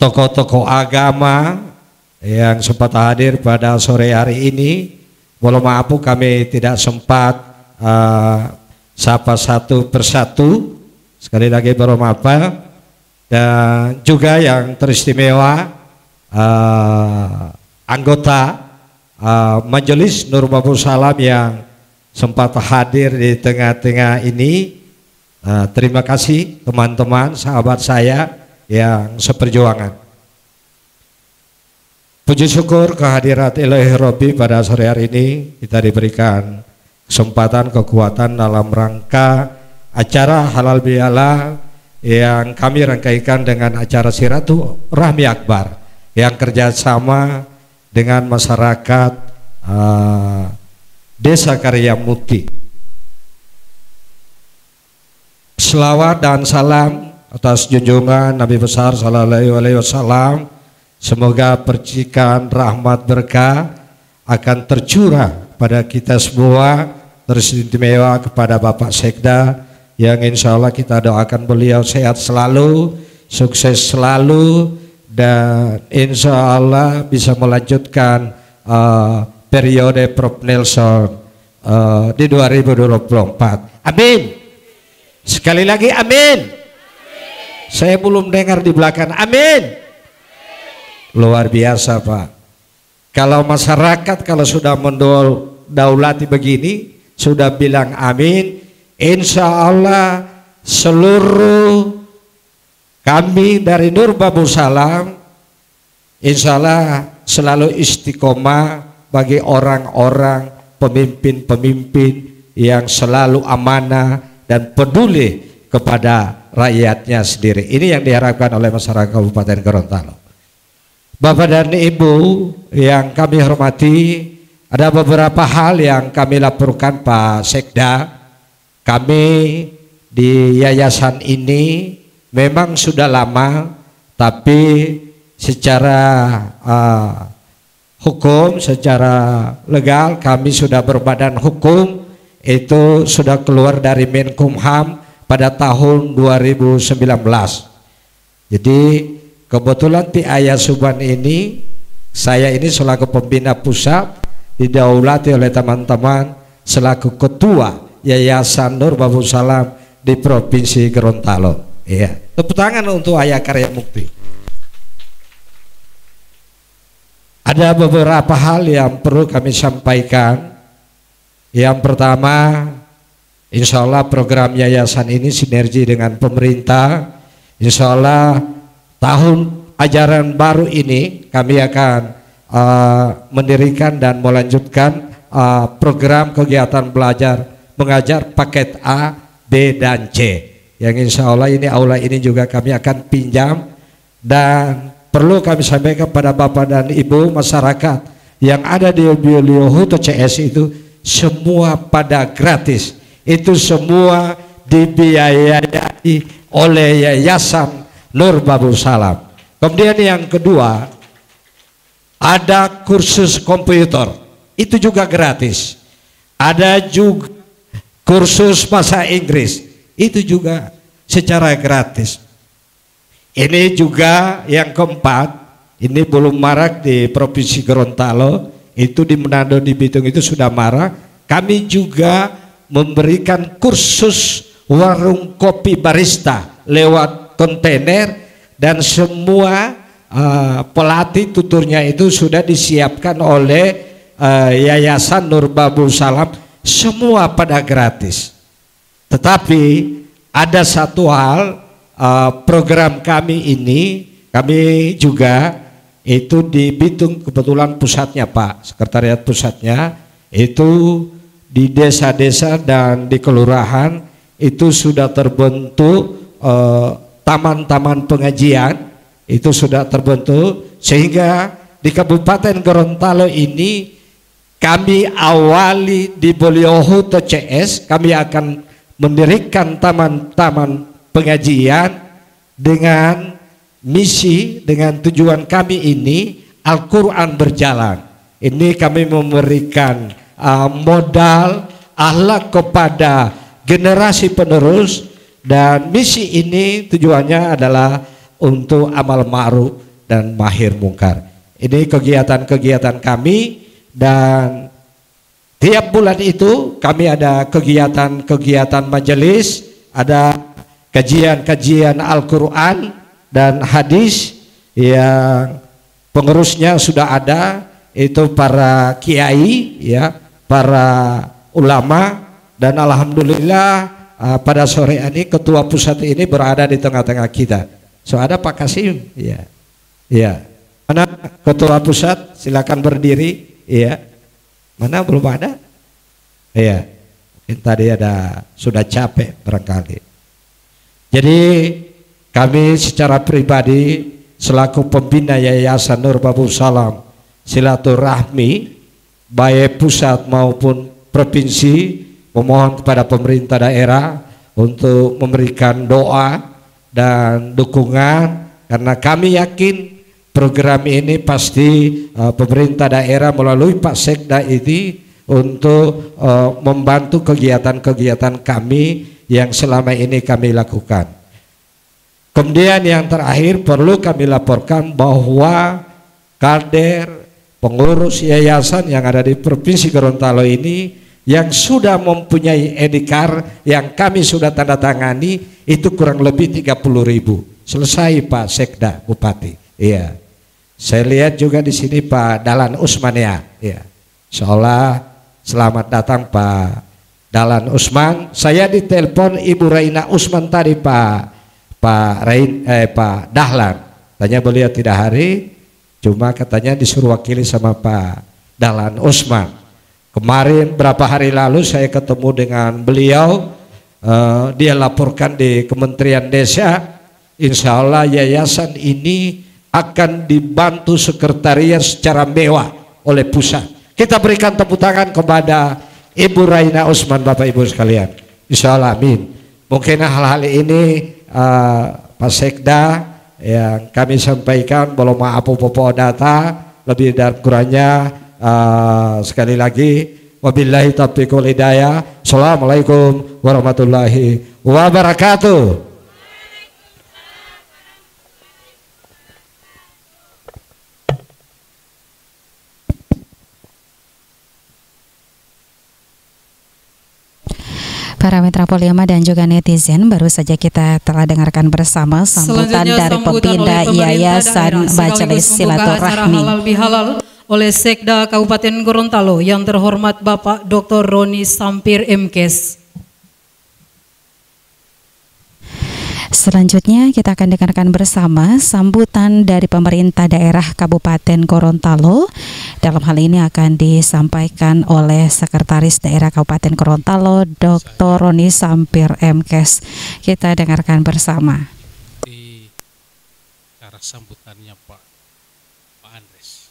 tokoh-tokoh agama yang sempat hadir pada sore hari ini. Mohon maaf kami tidak sempat sapa satu persatu. Sekali lagi mohon maaf. Dan juga yang teristimewa anggota Majelis Nur Babul Salam yang sempat hadir di tengah-tengah ini. Terima kasih teman-teman sahabat saya yang seperjuangan. Puji syukur kehadirat Ilahi Rabbi pada sore hari ini kita diberikan kesempatan kekuatan dalam rangka acara halal bihalal yang kami rangkaikan dengan acara Silaturahmi Akbar yang kerjasama dengan masyarakat Desa Karyamukti. Selawat dan salam atas junjungan Nabi besar Sallallahu Alaihi Wasallam. Semoga percikan rahmat berkah akan tercurah pada kita semua, teristimewa kepada Bapak Sekda yang insya Allah kita doakan beliau sehat selalu, sukses selalu, dan insya Allah bisa melanjutkan periode Prof Nelson di 2024. Amin. Sekali lagi amin. Saya belum dengar di belakang amin. Luar biasa Pak. Kalau masyarakat kalau sudah mendaulati begini, sudah bilang amin, insya Allah seluruh kami dari Nur Babul Salam insya Allah selalu istiqomah bagi orang-orang pemimpin-pemimpin yang selalu amanah dan peduli kepada rakyatnya sendiri. Ini yang diharapkan oleh masyarakat Kabupaten Gorontalo. Bapak dan Ibu yang kami hormati, ada beberapa hal yang kami laporkan Pak Sekda. Kami di yayasan ini memang sudah lama, tapi secara hukum, secara legal kami sudah berbadan hukum, itu sudah keluar dari Menkumham pada tahun 2019. Jadi kebetulan di Ayah Suban ini, saya ini selaku pembina pusat didaulati oleh teman-teman selaku ketua Yayasan Nur Babul Salam di Provinsi Gorontalo. Iya, tepuk tangan untuk Ayah Karyamukti. Ada beberapa hal yang perlu kami sampaikan. Yang pertama, insya Allah program yayasan ini sinergi dengan pemerintah. Insya Allah tahun ajaran baru ini kami akan mendirikan dan melanjutkan program kegiatan belajar mengajar paket A, B, dan C. Yang insya Allah ini aula ini juga kami akan pinjam. Dan perlu kami sampaikan kepada Bapak dan Ibu masyarakat yang ada di Beliau Huto CS itu semua pada gratis. Itu semua dibiayai oleh Yayasan Nur Babul Salam. Kemudian yang kedua, ada kursus komputer, itu juga gratis. Ada juga kursus bahasa Inggris, itu juga secara gratis. Ini juga yang keempat, ini belum marak di Provinsi Gorontalo, itu di Manado, di Bitung itu sudah marak. Kami juga memberikan kursus warung kopi barista lewat kontainer, dan semua pelatih tuturnya itu sudah disiapkan oleh Yayasan Nur Babul Salam, semua pada gratis. Tetapi ada satu hal, program kami ini, kami juga itu di Bitung, kebetulan pusatnya Pak, sekretariat pusatnya itu di desa-desa dan di kelurahan itu sudah terbentuk taman-taman pengajian, itu sudah terbentuk, sehingga di Kabupaten Gorontalo ini kami awali di Bolioho TCS, kami akan mendirikan taman-taman pengajian dengan misi, dengan tujuan kami ini Al-Quran berjalan. Ini kami memberikan modal akhlak kepada generasi penerus, dan misi ini tujuannya adalah untuk amal ma'ruf dan mahir mungkar. Ini kegiatan-kegiatan kami, dan tiap bulan itu kami ada kegiatan-kegiatan majelis, ada kajian-kajian Al-Quran dan hadis yang pengurusnya sudah ada, itu para kiai ya, para ulama, dan alhamdulillah pada sore ini ketua pusat ini berada di tengah-tengah kita. So ada Pak Kasim, ya, ya. Mana ketua pusat? Silakan berdiri, ya. Mana belum ada? Ya, mungkin tadi ada, sudah capek barangkali. Jadi kami secara pribadi selaku pembina Yayasan Nur Babul Salam silaturahmi baik pusat maupun provinsi memohon kepada pemerintah daerah untuk memberikan doa dan dukungan, karena kami yakin program ini pasti pemerintah daerah melalui Pak Sekda ini untuk membantu kegiatan-kegiatan kami yang selama ini kami lakukan. Kemudian yang terakhir perlu kami laporkan bahwa kader pengurus yayasan yang ada di Provinsi Gorontalo ini yang sudah mempunyai edikar yang kami sudah tanda tangani itu kurang lebih 30.000. Selesai Pak Sekda Bupati. Iya. Saya lihat juga di sini Pak Dahlan Usman ya. Iya. Insyaallah selamat datang Pak Dahlan Usman. Saya ditelepon Ibu Raina Usman tadi Pak Dahlan. Tanya beliau tidak hari, cuma katanya disuruh wakili sama Pak Dahlan Usman. Kemarin berapa hari lalu saya ketemu dengan beliau, dia laporkan di Kementerian Desa, insya Allah yayasan ini akan dibantu sekretariat secara mewah oleh pusat. Kita berikan tepuk tangan kepada Ibu Raina Usman, Bapak Ibu sekalian. Insya Allah, amin. Mungkin hal-hal ini Pak Sekda yang kami sampaikan, belum maaf popo data lebih dan kurangnya. Sekali lagi wabillahi taufiq wal hidayah. Assalamualaikum warahmatullahi wabarakatuh. Para mitra Poliama dan juga netizen, baru saja kita telah dengarkan bersama sambutan dari pembina Yayasan Majelis Silaturahmi oleh Sekda Kabupaten Gorontalo yang terhormat Bapak Dr. Roni Sampir MKes. Selanjutnya kita akan dengarkan bersama sambutan dari pemerintah daerah Kabupaten Gorontalo. Dalam hal ini akan disampaikan oleh Sekretaris Daerah Kabupaten Gorontalo Dr. Roni Sampir MKes. Kita dengarkan bersama. Di arah sambutannya Pak Andres.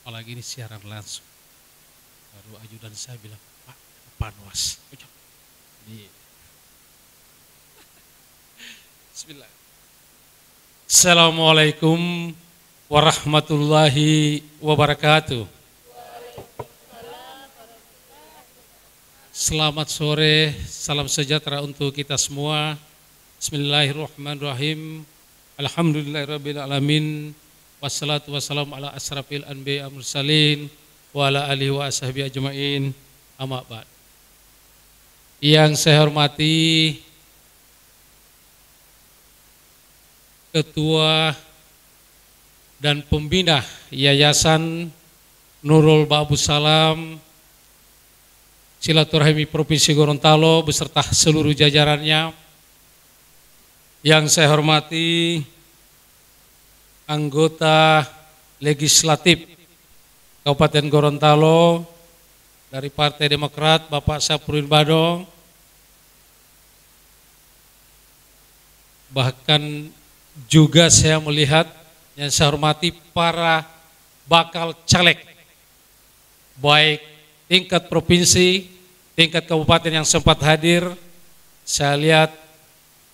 Apalagi ini siaran langsung. Baru ajudan saya bilang, Pak, Panwas. Bismillah. Assalamualaikum warahmatullahi wabarakatuh. Selamat sore, salam sejahtera untuk kita semua. Bismillahirrahmanirrahim. Alhamdulillahirabbil alamin. Wassalatu wassalamu ala asrafil anbiya wal mursalin wa ala alihi wa ashabihi ajmain. Amma ba'd. Yang saya hormati Ketua dan Pembina Yayasan Nurul Ba'abus Salam Silaturahmi Provinsi Gorontalo beserta seluruh jajarannya. Yang saya hormati anggota legislatif Kabupaten Gorontalo dari Partai Demokrat, Bapak Sapruddin Badong, bahkan juga saya melihat yang saya hormati para bakal caleg, baik tingkat provinsi, tingkat kabupaten yang sempat hadir. Saya lihat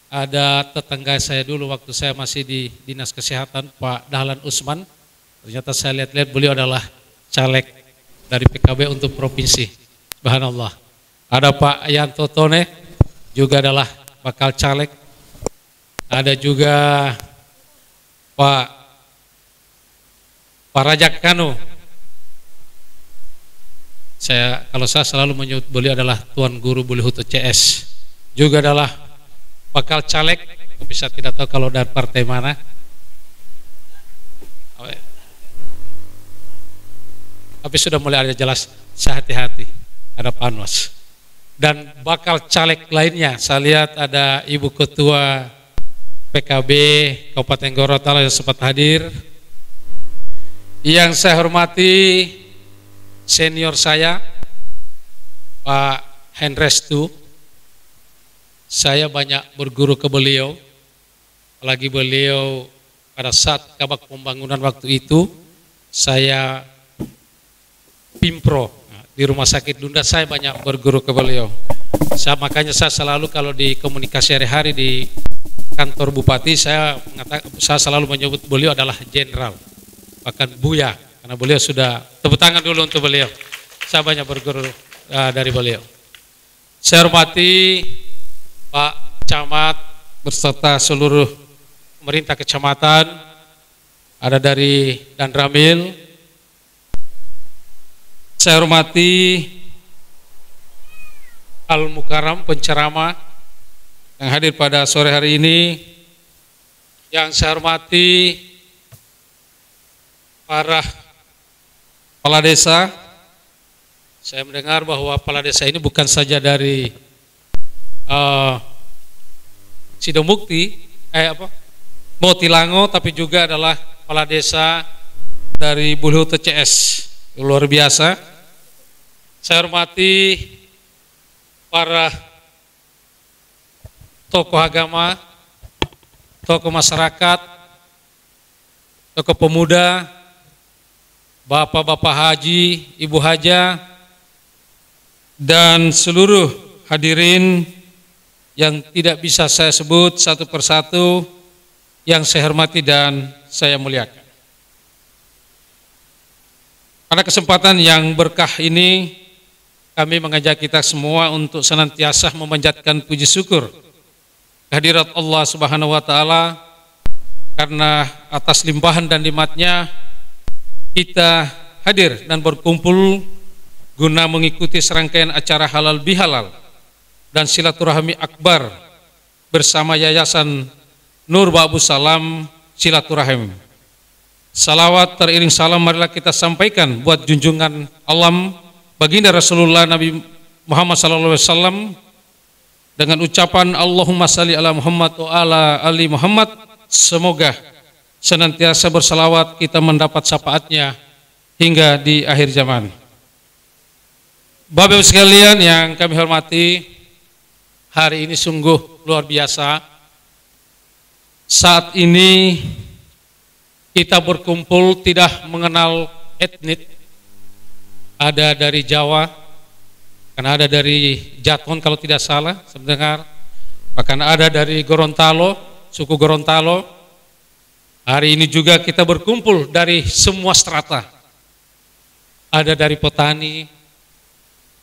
ada tetangga saya dulu waktu saya masih di Dinas Kesehatan, Pak Dahlan Usman. Ternyata saya lihat-lihat beliau adalah caleg dari PKB untuk provinsi. Subhanallah. Ada Pak Yanto Tone, juga adalah bakal caleg. Ada juga Pak Rajak Kanu. Kalau saya selalu menyebut beliau adalah Tuan Guru Bulihutu CS, juga adalah bakal caleg, tapi saya tidak tahu kalau dari partai mana. Tapi sudah mulai ada jelas, saya hati-hati, ada Panos. Dan bakal caleg lainnya, saya lihat ada Ibu Ketua PKB Kabupaten Gorontalo yang sempat hadir. Yang saya hormati senior saya, Pak Henrestu. Saya banyak berguru ke beliau, apalagi beliau pada saat kabak pembangunan waktu itu, saya Pimpro di Rumah Sakit Dunda, saya banyak berguru ke beliau. Makanya saya selalu kalau di komunikasi hari-hari di kantor Bupati, saya selalu menyebut beliau adalah jenderal, bahkan Buya, karena beliau sudah, tepuk tangan dulu untuk beliau. Saya banyak berguru dari beliau. Saya hormati Pak Camat beserta seluruh pemerintah kecamatan, ada dari Dan Ramil. Saya hormati Al Mukarram penceramah yang hadir pada sore hari ini. Yang saya hormati para kepala desa. Saya mendengar bahwa kepala desa ini bukan saja dari Sidomukti, Motilango, tapi juga adalah kepala desa dari Bulihutu CS. Luar biasa. Saya hormati para tokoh agama, tokoh masyarakat, tokoh pemuda, bapak-bapak haji, ibu haja, dan seluruh hadirin yang tidak bisa saya sebut satu persatu, yang saya hormati dan saya muliakan. Pada kesempatan yang berkah ini, kami mengajak kita semua untuk senantiasa memanjatkan puji syukur kehadirat Allah Subhanahu wa Ta'ala, karena atas limpahan dan nikmatnya kita hadir dan berkumpul guna mengikuti serangkaian acara halal bihalal dan silaturahmi akbar bersama Yayasan Nur Ba'abus Salam Silaturahim. Salawat teriring salam marilah kita sampaikan buat junjungan alam baginda Rasulullah Nabi Muhammad SAW dengan ucapan Allahumma salli ala Muhammad wa ala ali Muhammad. Semoga senantiasa bersalawat kita mendapat syafaatnya hingga di akhir zaman. Bapak-Ibu sekalian yang kami hormati, hari ini sungguh luar biasa. Saat ini kita berkumpul tidak mengenal etnik. Ada dari Jawa, karena ada dari Jaton kalau tidak salah, saya mendengar. Bahkan ada dari Gorontalo, suku Gorontalo. Hari ini juga kita berkumpul dari semua strata. Ada dari petani,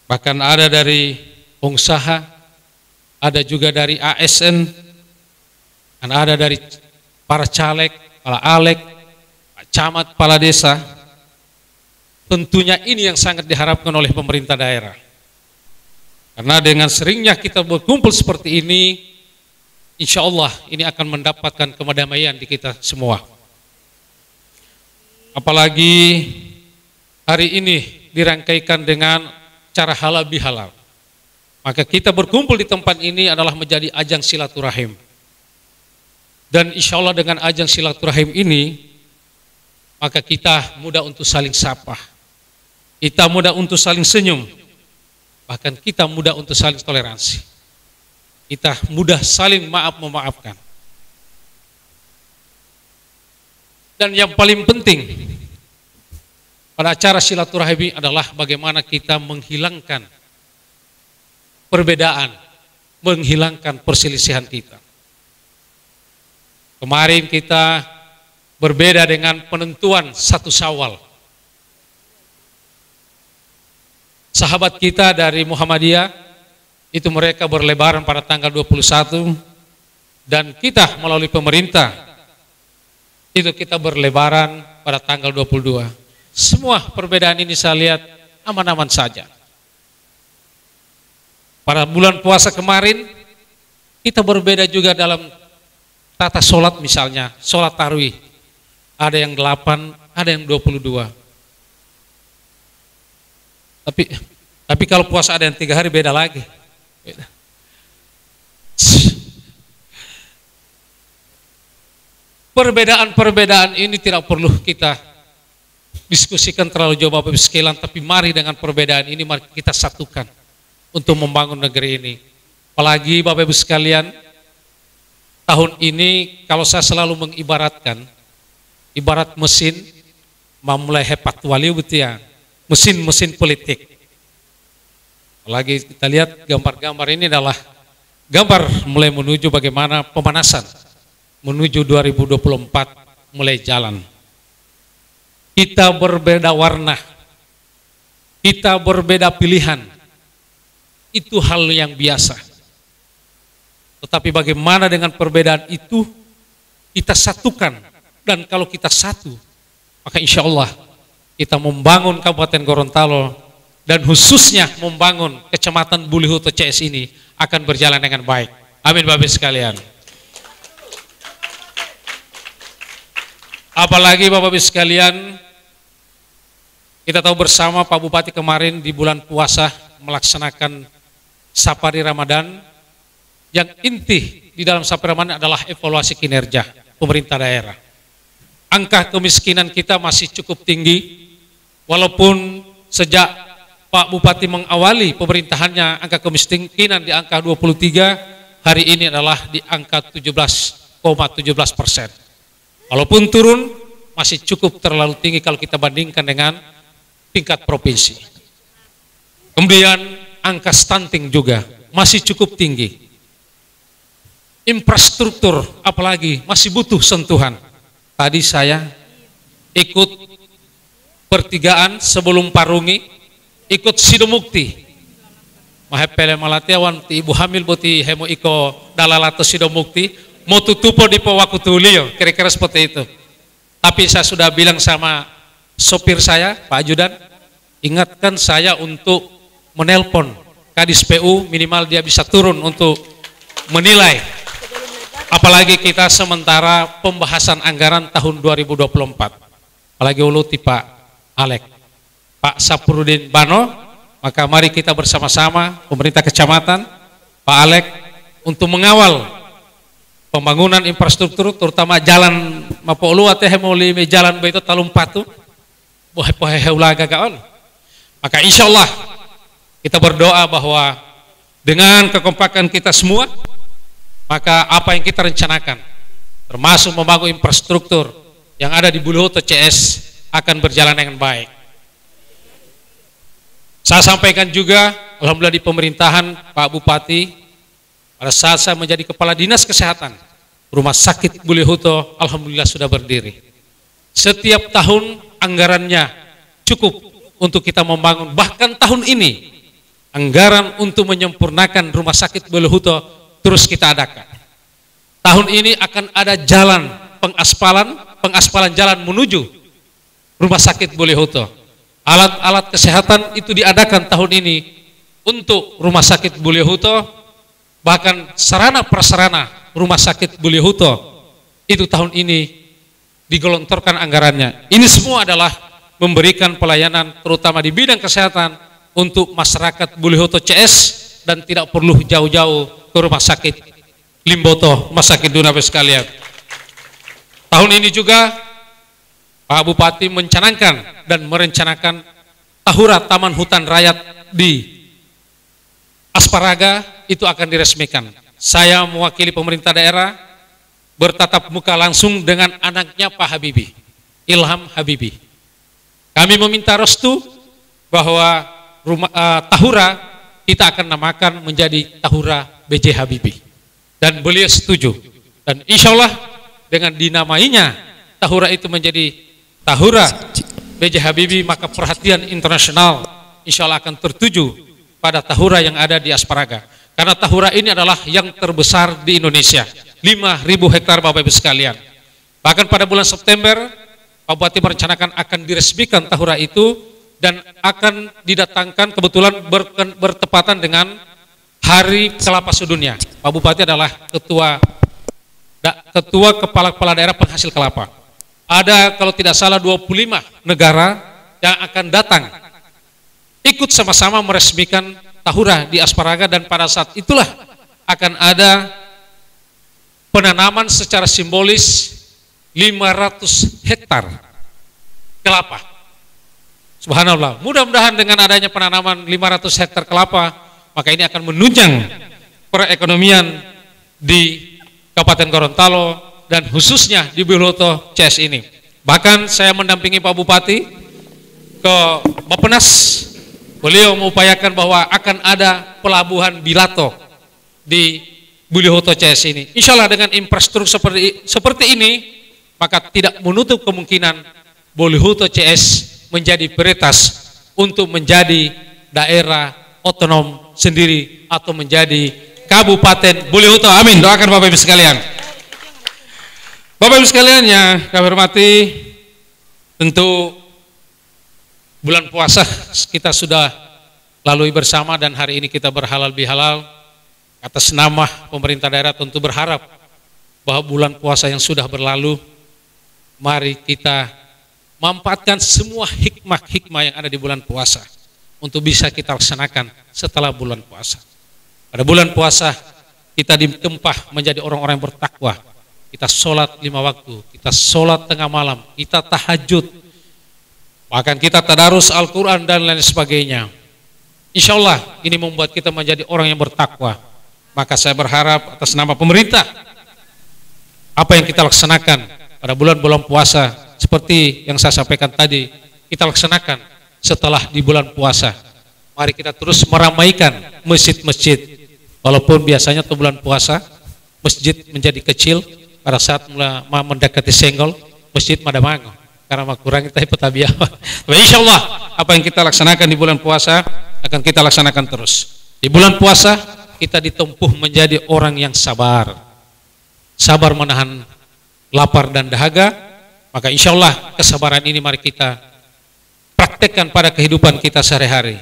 bahkan ada dari pengusaha, ada juga dari ASN, dan ada dari para caleg, para alek, Pak Camat, kepala desa. Tentunya ini yang sangat diharapkan oleh pemerintah daerah. Karena dengan seringnya kita berkumpul seperti ini, insya Allah ini akan mendapatkan kedamaian di kita semua. Apalagi hari ini dirangkaikan dengan cara halal bihalal. Maka kita berkumpul di tempat ini adalah menjadi ajang silaturahim. Dan insya Allah dengan ajang silaturahim ini, maka kita mudah untuk saling sapa. Kita mudah untuk saling senyum. Bahkan kita mudah untuk saling toleransi. Kita mudah saling memaafkan. Dan yang paling penting pada acara silaturahmi adalah bagaimana kita menghilangkan perbedaan, menghilangkan perselisihan kita. Kemarin kita berbeda dengan penentuan 1 Syawal. Sahabat kita dari Muhammadiyah itu mereka berlebaran pada tanggal 21 dan kita melalui pemerintah itu kita berlebaran pada tanggal 22. Semua perbedaan ini saya lihat aman-aman saja. Pada bulan puasa kemarin kita berbeda juga dalam tata sholat, misalnya sholat tarawih. Ada yang 8, ada yang 22. Tapi kalau puasa ada yang 3 hari beda lagi. Beda. Perbedaan-perbedaan ini tidak perlu kita diskusikan terlalu jauh Bapak Ibu sekalian, tapi mari dengan perbedaan ini mari kita satukan untuk membangun negeri ini. Apalagi Bapak Ibu sekalian, tahun ini kalau saya selalu mengibaratkan, ibarat mesin memulai hepat wali ya, mesin politik. Apalagi kita lihat gambar-gambar ini adalah gambar mulai menuju bagaimana pemanasan menuju 2024 mulai jalan. Kita berbeda warna, kita berbeda pilihan, itu hal yang biasa. Tetapi bagaimana dengan perbedaan itu kita satukan, dan kalau kita satu, maka insya Allah kita membangun Kabupaten Gorontalo dan khususnya membangun Kecamatan Bulihuto CS ini akan berjalan dengan baik. Amin Bapak sekalian. Apalagi Bapak Ibu sekalian, kita tahu bersama Pak Bupati kemarin di bulan puasa melaksanakan Safari Ramadan, yang inti di dalam Safari Ramadan adalah evaluasi kinerja pemerintah daerah. Angka kemiskinan kita masih cukup tinggi, walaupun sejak Pak Bupati mengawali pemerintahannya angka kemiskinan di angka 23, hari ini adalah di angka 17,17%. Walaupun turun, masih cukup terlalu tinggi kalau kita bandingkan dengan tingkat provinsi. Kemudian angka stunting juga masih cukup tinggi. Infrastruktur apalagi masih butuh sentuhan. Tadi saya ikut pertigaan sebelum Parungi, ikut Sidomukti. Mahepele malatiawan ti ibu hamil boti hemo iko dalalato Sidomukti. Mau tutupo di Powakutulio, kira-kira seperti itu. Tapi saya sudah bilang sama sopir saya, Pak Ajudan, ingatkan saya untuk menelpon Kadis PU, minimal dia bisa turun untuk menilai. Apalagi kita sementara pembahasan anggaran tahun 2024. Apalagi uluti Pak Alek, Pak Sapurudin Bano, maka mari kita bersama-sama, pemerintah kecamatan, Pak Alek, untuk mengawal pembangunan infrastruktur, terutama jalan mapolu ateh molime jalan beito talumpatu bohe heulaga gaon. Maka insya Allah kita berdoa bahwa dengan kekompakan kita semua, maka apa yang kita rencanakan termasuk membangun infrastruktur yang ada di Bulihuto CS akan berjalan dengan baik. Saya sampaikan juga alhamdulillah di pemerintahan Pak Bupati, pada saat saya menjadi Kepala Dinas Kesehatan, Rumah Sakit Bulihuto alhamdulillah sudah berdiri. Setiap tahun anggarannya cukup untuk kita membangun. Bahkan tahun ini anggaran untuk menyempurnakan Rumah Sakit Bulihuto terus kita adakan. Tahun ini akan ada jalan pengaspalan jalan menuju Rumah Sakit Bulihuto. Alat-alat kesehatan itu diadakan tahun ini untuk Rumah Sakit Bulihuto. bahkan sarana prasarana rumah sakit Bulihuto itu tahun ini digelontorkan anggarannya. Ini semua adalah memberikan pelayanan terutama di bidang kesehatan untuk masyarakat Bulihuto CS dan tidak perlu jauh-jauh ke rumah sakit Limboto, rumah sakit Dunabe sekalian. Tahun ini juga Pak Bupati mencanangkan dan merencanakan tahura Taman Hutan Rakyat di Asparaga itu akan diresmikan. Saya mewakili pemerintah daerah bertatap muka langsung dengan anaknya Pak Habibie, Ilham Habibie. Kami meminta restu bahwa tahura kita akan namakan menjadi tahura B.J. Habibie. Dan beliau setuju. Dan insya Allah dengan dinamainya tahura itu menjadi tahura B.J. Habibie, maka perhatian internasional insya Allah akan tertuju pada tahura yang ada di Asparaga. Karena tahura ini adalah yang terbesar di Indonesia, 5.000 hektar Bapak Ibu sekalian. Bahkan pada bulan September, Pak Bupati merencanakan akan diresmikan tahura itu dan akan didatangkan kebetulan bertepatan dengan Hari Kelapa Sedunia. Pak Bupati adalah ketua kepala daerah penghasil kelapa. Ada kalau tidak salah 25 negara yang akan datang ikut sama-sama meresmikan tahura di Asparaga, dan pada saat itulah akan ada penanaman secara simbolis 500 hektar kelapa. Subhanallah, mudah-mudahan dengan adanya penanaman 500 hektar kelapa, maka ini akan menunjang perekonomian di Kabupaten Gorontalo dan khususnya di Bulihuto CS ini. Bahkan saya mendampingi Pak Bupati ke Bappenas. Beliau mengupayakan bahwa akan ada pelabuhan Bilato di Bulihuto CS ini. Insya Allah dengan infrastruktur seperti ini, maka tidak menutup kemungkinan Bulihuto CS menjadi prioritas untuk menjadi daerah otonom sendiri atau menjadi Kabupaten Bulihuto. Amin. Doakan Bapak Ibu sekalian. Bapak Ibu sekalian yang kami hormati, tentu bulan puasa kita sudah lalui bersama dan hari ini kita berhalal bihalal. Atas nama pemerintah daerah tentu berharap bahwa bulan puasa yang sudah berlalu, mari kita manfaatkan semua hikmah-hikmah yang ada di bulan puasa untuk bisa kita laksanakan setelah bulan puasa. Pada bulan puasa kita ditempah menjadi orang-orang yang bertakwa. Kita sholat 5 waktu, kita sholat tengah malam, kita tahajud, bahkan kita tadarus Al-Quran dan lain sebagainya. Insya Allah ini membuat kita menjadi orang yang bertakwa. Maka saya berharap atas nama pemerintah, apa yang kita laksanakan pada bulan-bulan puasa seperti yang saya sampaikan tadi, kita laksanakan setelah di bulan puasa. Mari kita terus meramaikan masjid-masjid. Walaupun biasanya di bulan puasa masjid menjadi kecil, pada saat mendekati senggol masjid madamango karena kurang kita petabiah. Insya Allah apa yang kita laksanakan di bulan puasa akan kita laksanakan terus. Di bulan puasa kita ditempuh menjadi orang yang sabar, sabar menahan lapar dan dahaga. Maka insya Allah kesabaran ini mari kita praktekkan pada kehidupan kita sehari-hari.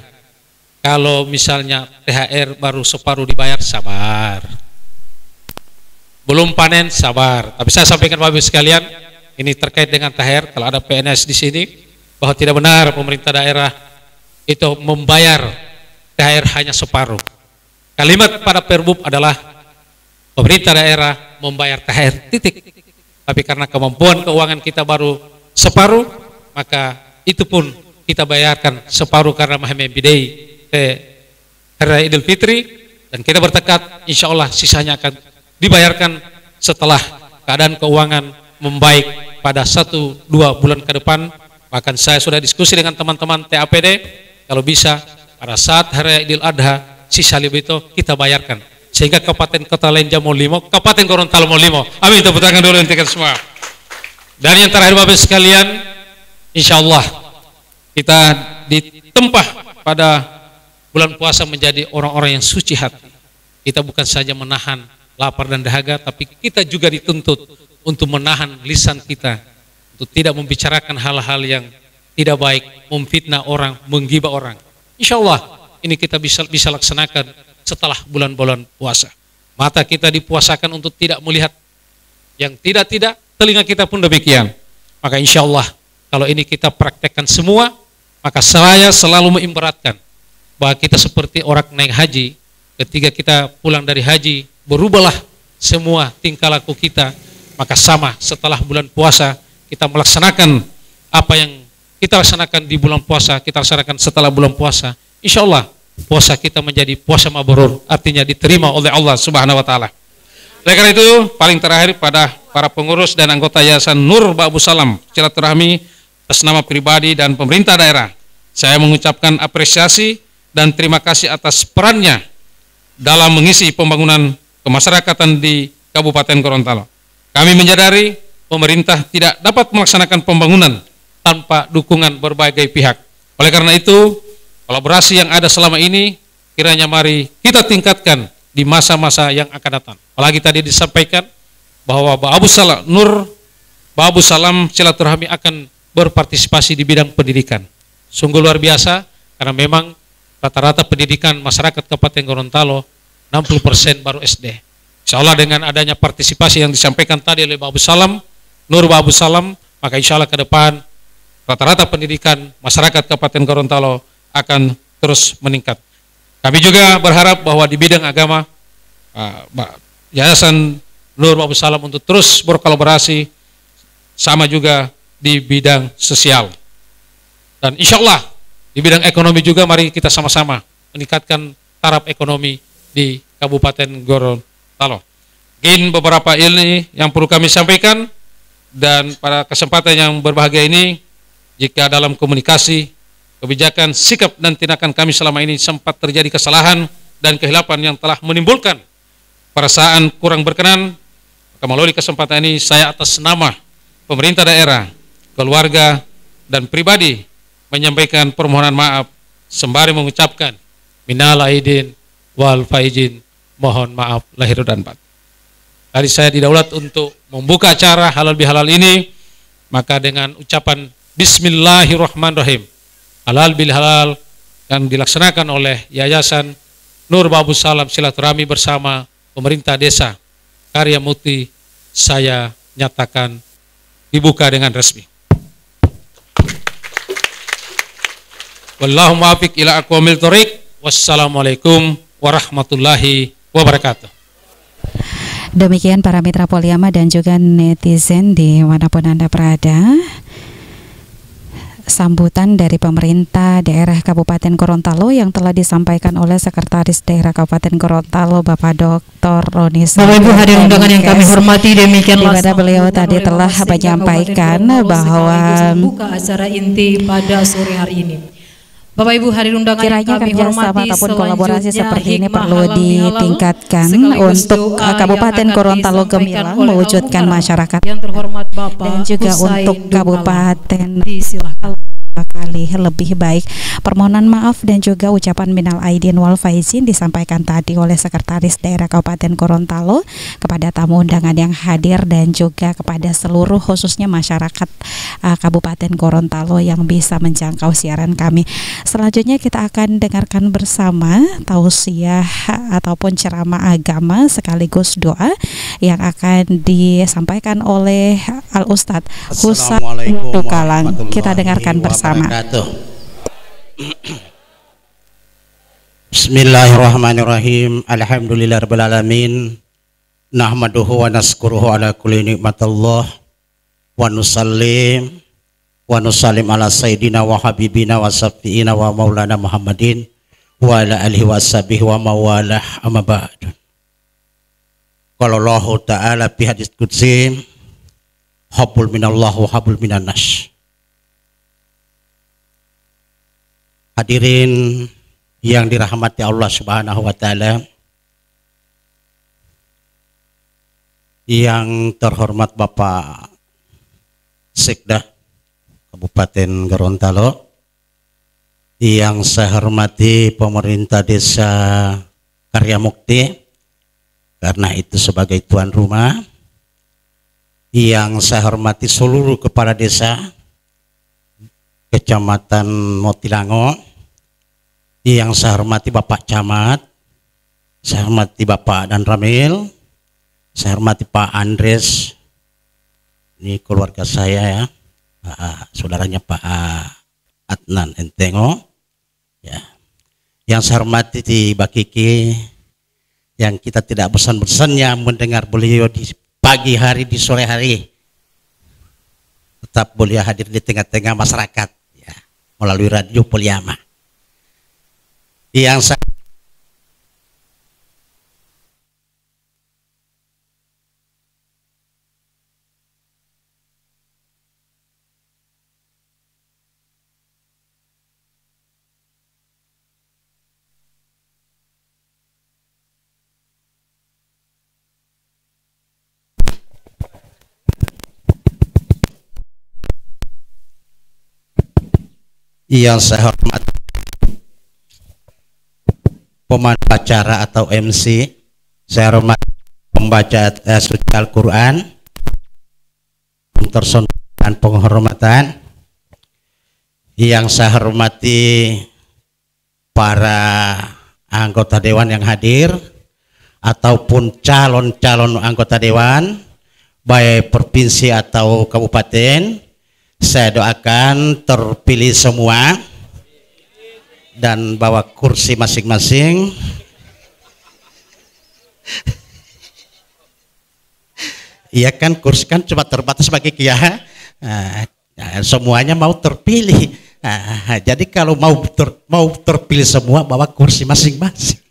Kalau misalnya THR baru separuh dibayar, sabar. Belum panen, sabar. Tapi saya sampaikan Bapak Ibu sekalian, ini terkait dengan THR. Kalau ada PNS di sini, bahwa tidak benar pemerintah daerah itu membayar THR hanya separuh. Kalimat pada Perbub adalah pemerintah daerah membayar THR titik. Tapi karena kemampuan keuangan kita baru separuh, maka itu pun kita bayarkan separuh karena Mahmebidei Hari Idul Fitri, dan kita bertekad insya Allah sisanya akan dibayarkan setelah keadaan keuangan membaik pada 1-2 bulan ke depan. Bahkan saya sudah diskusi dengan teman-teman TAPD, kalau bisa pada saat Hari Idul Adha sisa lebih itu kita bayarkan sehingga Kabupaten Kota Lenja mau limo, Kabupaten Gorontalo mau limo. Amin. Tepuk tangan dulu untuk kita semua. Dan yang terakhir Bapak sekalian, insya Allah kita ditempah pada bulan puasa menjadi orang-orang yang suci hati. Kita bukan saja menahan lapar dan dahaga, tapi kita juga dituntut untuk menahan lisan kita, untuk tidak membicarakan hal-hal yang tidak baik, memfitnah orang, menggibah orang. Insya Allah ini kita bisa laksanakan setelah bulan-bulan puasa. Mata kita dipuasakan untuk tidak melihat yang tidak-tidak, telinga kita pun demikian. Maka insya Allah kalau ini kita praktekkan semua, maka saya selalu mengibaratkan bahwa kita seperti orang naik haji. Ketika kita pulang dari haji, berubahlah semua tingkah laku kita. Maka sama setelah bulan puasa kita melaksanakan apa yang kita laksanakan di bulan puasa, kita laksanakan setelah bulan puasa. Insya Allah puasa kita menjadi puasa mabrur, artinya diterima oleh Allah Subhanahu wa taala. Oleh karena itu, paling terakhir pada para pengurus dan anggota Yayasan Nur Ba'abu Salam silaturahmi atas nama pribadi dan pemerintah daerah, saya mengucapkan apresiasi dan terima kasih atas perannya dalam mengisi pembangunan kemasyarakatan di Kabupaten Gorontalo. Kami menyadari pemerintah tidak dapat melaksanakan pembangunan tanpa dukungan berbagai pihak. Oleh karena itu, kolaborasi yang ada selama ini kiranya mari kita tingkatkan di masa-masa yang akan datang. Apalagi tadi disampaikan bahwa Nur Ba'abu Salam silaturahmi akan berpartisipasi di bidang pendidikan. Sungguh luar biasa karena memang rata-rata pendidikan masyarakat Kabupaten Gorontalo 60% baru SD. Insya Allah dengan adanya partisipasi yang disampaikan tadi oleh Nur Ba'abu Salam, maka insya Allah ke depan rata-rata pendidikan masyarakat Kabupaten Gorontalo akan terus meningkat. Kami juga berharap bahwa di bidang agama Yayasan Nur Ba'abu Salam untuk terus berkolaborasi, sama juga di bidang sosial. Dan insya Allah di bidang ekonomi juga mari kita sama-sama meningkatkan taraf ekonomi di Kabupaten Gorontalo. Mungkin beberapa ini yang perlu kami sampaikan, dan pada kesempatan yang berbahagia ini, jika dalam komunikasi, kebijakan, sikap dan tindakan kami selama ini sempat terjadi kesalahan dan kehilapan yang telah menimbulkan perasaan kurang berkenan, maka melalui kesempatan ini saya atas nama pemerintah daerah, keluarga dan pribadi menyampaikan permohonan maaf sembari mengucapkan minal aidin wal faizin, mohon maaf lahir dan batin. Tadi saya didaulat untuk membuka acara halal bihalal ini, maka dengan ucapan Bismillahirrahmanirrahim, halal bihalal yang dilaksanakan oleh Yayasan Nur Ba'abu Salam silaturahmi bersama pemerintah desa Karya Mukti, saya nyatakan dibuka dengan resmi. Wallahu muwaffiq ila aqwamil thoriq. Wassalamualaikum warahmatullahi wabarakatuh. Demikian para mitra Poliama dan juga netizen dimanapun Anda berada, sambutan dari pemerintah daerah Kabupaten Gorontalo yang telah disampaikan oleh Sekretaris Daerah Kabupaten Gorontalo Bapak Dr. Roni. Bapak Ibu hadirin undangan yang kami hormati, demikianlah di mana beliau tadi telah menyampaikan bahwa buka acara inti pada sore hari ini. Bapak Ibu hadirin undangan yang kami hormati, ataupun kolaborasi seperti ini perlu ditingkatkan untuk Kabupaten Gorontalo Gemilang mewujudkan masyarakat yang terhormat Bapak dan juga Husain untuk Kabupaten disilahkan kali lebih baik. Permohonan maaf dan juga ucapan minal aidin wal faizin disampaikan tadi oleh Sekretaris Daerah Kabupaten Gorontalo kepada tamu undangan yang hadir dan juga kepada seluruh khususnya masyarakat Kabupaten Gorontalo yang bisa menjangkau siaran kami. Selanjutnya kita akan dengarkan bersama tausiah ataupun ceramah agama sekaligus doa yang akan disampaikan oleh Al Ustadz Husain Tukalang. Kita dengarkan bersama. Bismillahirrahmanirrahim. Alhamdulillahirabbil alamin. Nahmaduhu wa naskuruhu ala kulli nikmatillah wa nusallim ala sayyidina wa habibina wa syafi'ina wa maulana Muhammadin wa ala alihi wa sahbihi wa mawalah, amma ba'du. Qala Allah ta'ala fi hadits qudsi, hablum minallah wa hablum minan nas. Hadirin yang dirahmati Allah Subhanahu wa taala, yang terhormat Bapak Sekda Kabupaten Gorontalo, yang saya hormati pemerintah desa Karya Mukti karena itu sebagai tuan rumah, yang saya hormati seluruh kepala desa Kecamatan Motilango, yang saya hormati Bapak Camat, Saya hormati Bapak dan Ramil, saya hormati Pak Andres, ini keluarga saya ya, saudaranya Pak Adnan Entengo, ya. Yang saya hormati di Mbak Kiki, yang kita tidak bosan-bosannya mendengar beliau di pagi hari, di sore hari, tetap beliau hadir di tengah-tengah masyarakat, ya, melalui radio Poliama. Yang saya hormati pemandu acara atau MC, saya hormati pembaca suci Al-Quran, dan penghormatan. Yang saya hormati para anggota dewan yang hadir ataupun calon-calon anggota dewan baik provinsi atau kabupaten. Saya doakan terpilih semua dan bawa kursi masing-masing. Iya kan, kursi kan cuma terbatas bagi kia. Semuanya mau terpilih. Jadi kalau mau terpilih semua, bawa kursi masing-masing.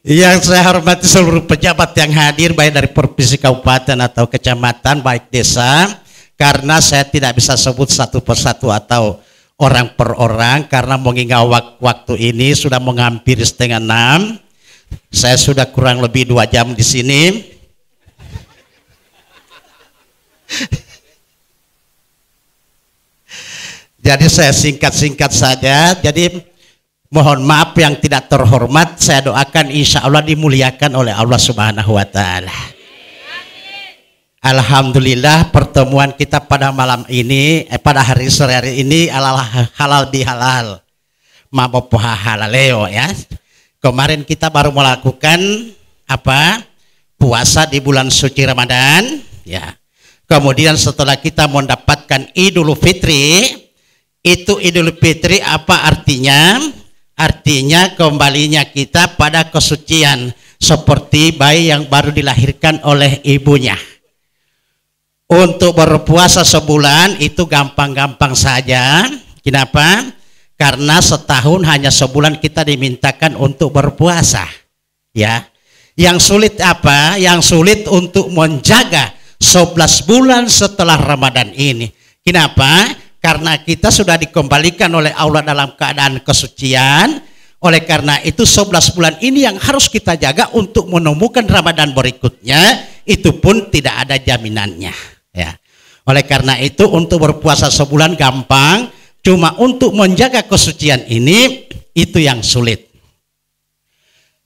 Yang saya hormati seluruh pejabat yang hadir baik dari provinsi, kabupaten atau kecamatan, baik desa, karena saya tidak bisa sebut satu persatu atau orang per orang karena mengingat waktu ini sudah menghampiri 5:30. Saya sudah kurang lebih 2 jam di sini. Jadi saya singkat-singkat saja. Jadi mohon maaf yang tidak terhormat, saya doakan insya Allah dimuliakan oleh Allah Subhanahu wa Ta'ala. Alhamdulillah pertemuan kita pada malam ini, pada hari sore hari ini halal bihalal, mabopoha halaleo ya. Kemarin kita baru melakukan puasa di bulan suci Ramadan ya. Kemudian setelah kita mendapatkan Idul Fitri, itu Idul Fitri apa artinya? Artinya kembalinya kita pada kesucian seperti bayi yang baru dilahirkan oleh ibunya. Untuk berpuasa sebulan itu gampang-gampang saja. Kenapa? Karena setahun hanya sebulan kita dimintakan untuk berpuasa. Ya. Yang sulit apa? Yang sulit untuk menjaga 11 bulan setelah Ramadan ini. Kenapa? Karena kita sudah dikembalikan oleh Allah dalam keadaan kesucian. Oleh karena itu 11 bulan ini yang harus kita jaga untuk menemukan Ramadan berikutnya. Itu pun tidak ada jaminannya ya. Oleh karena itu untuk berpuasa sebulan gampang. Cuma untuk menjaga kesucian ini itu yang sulit.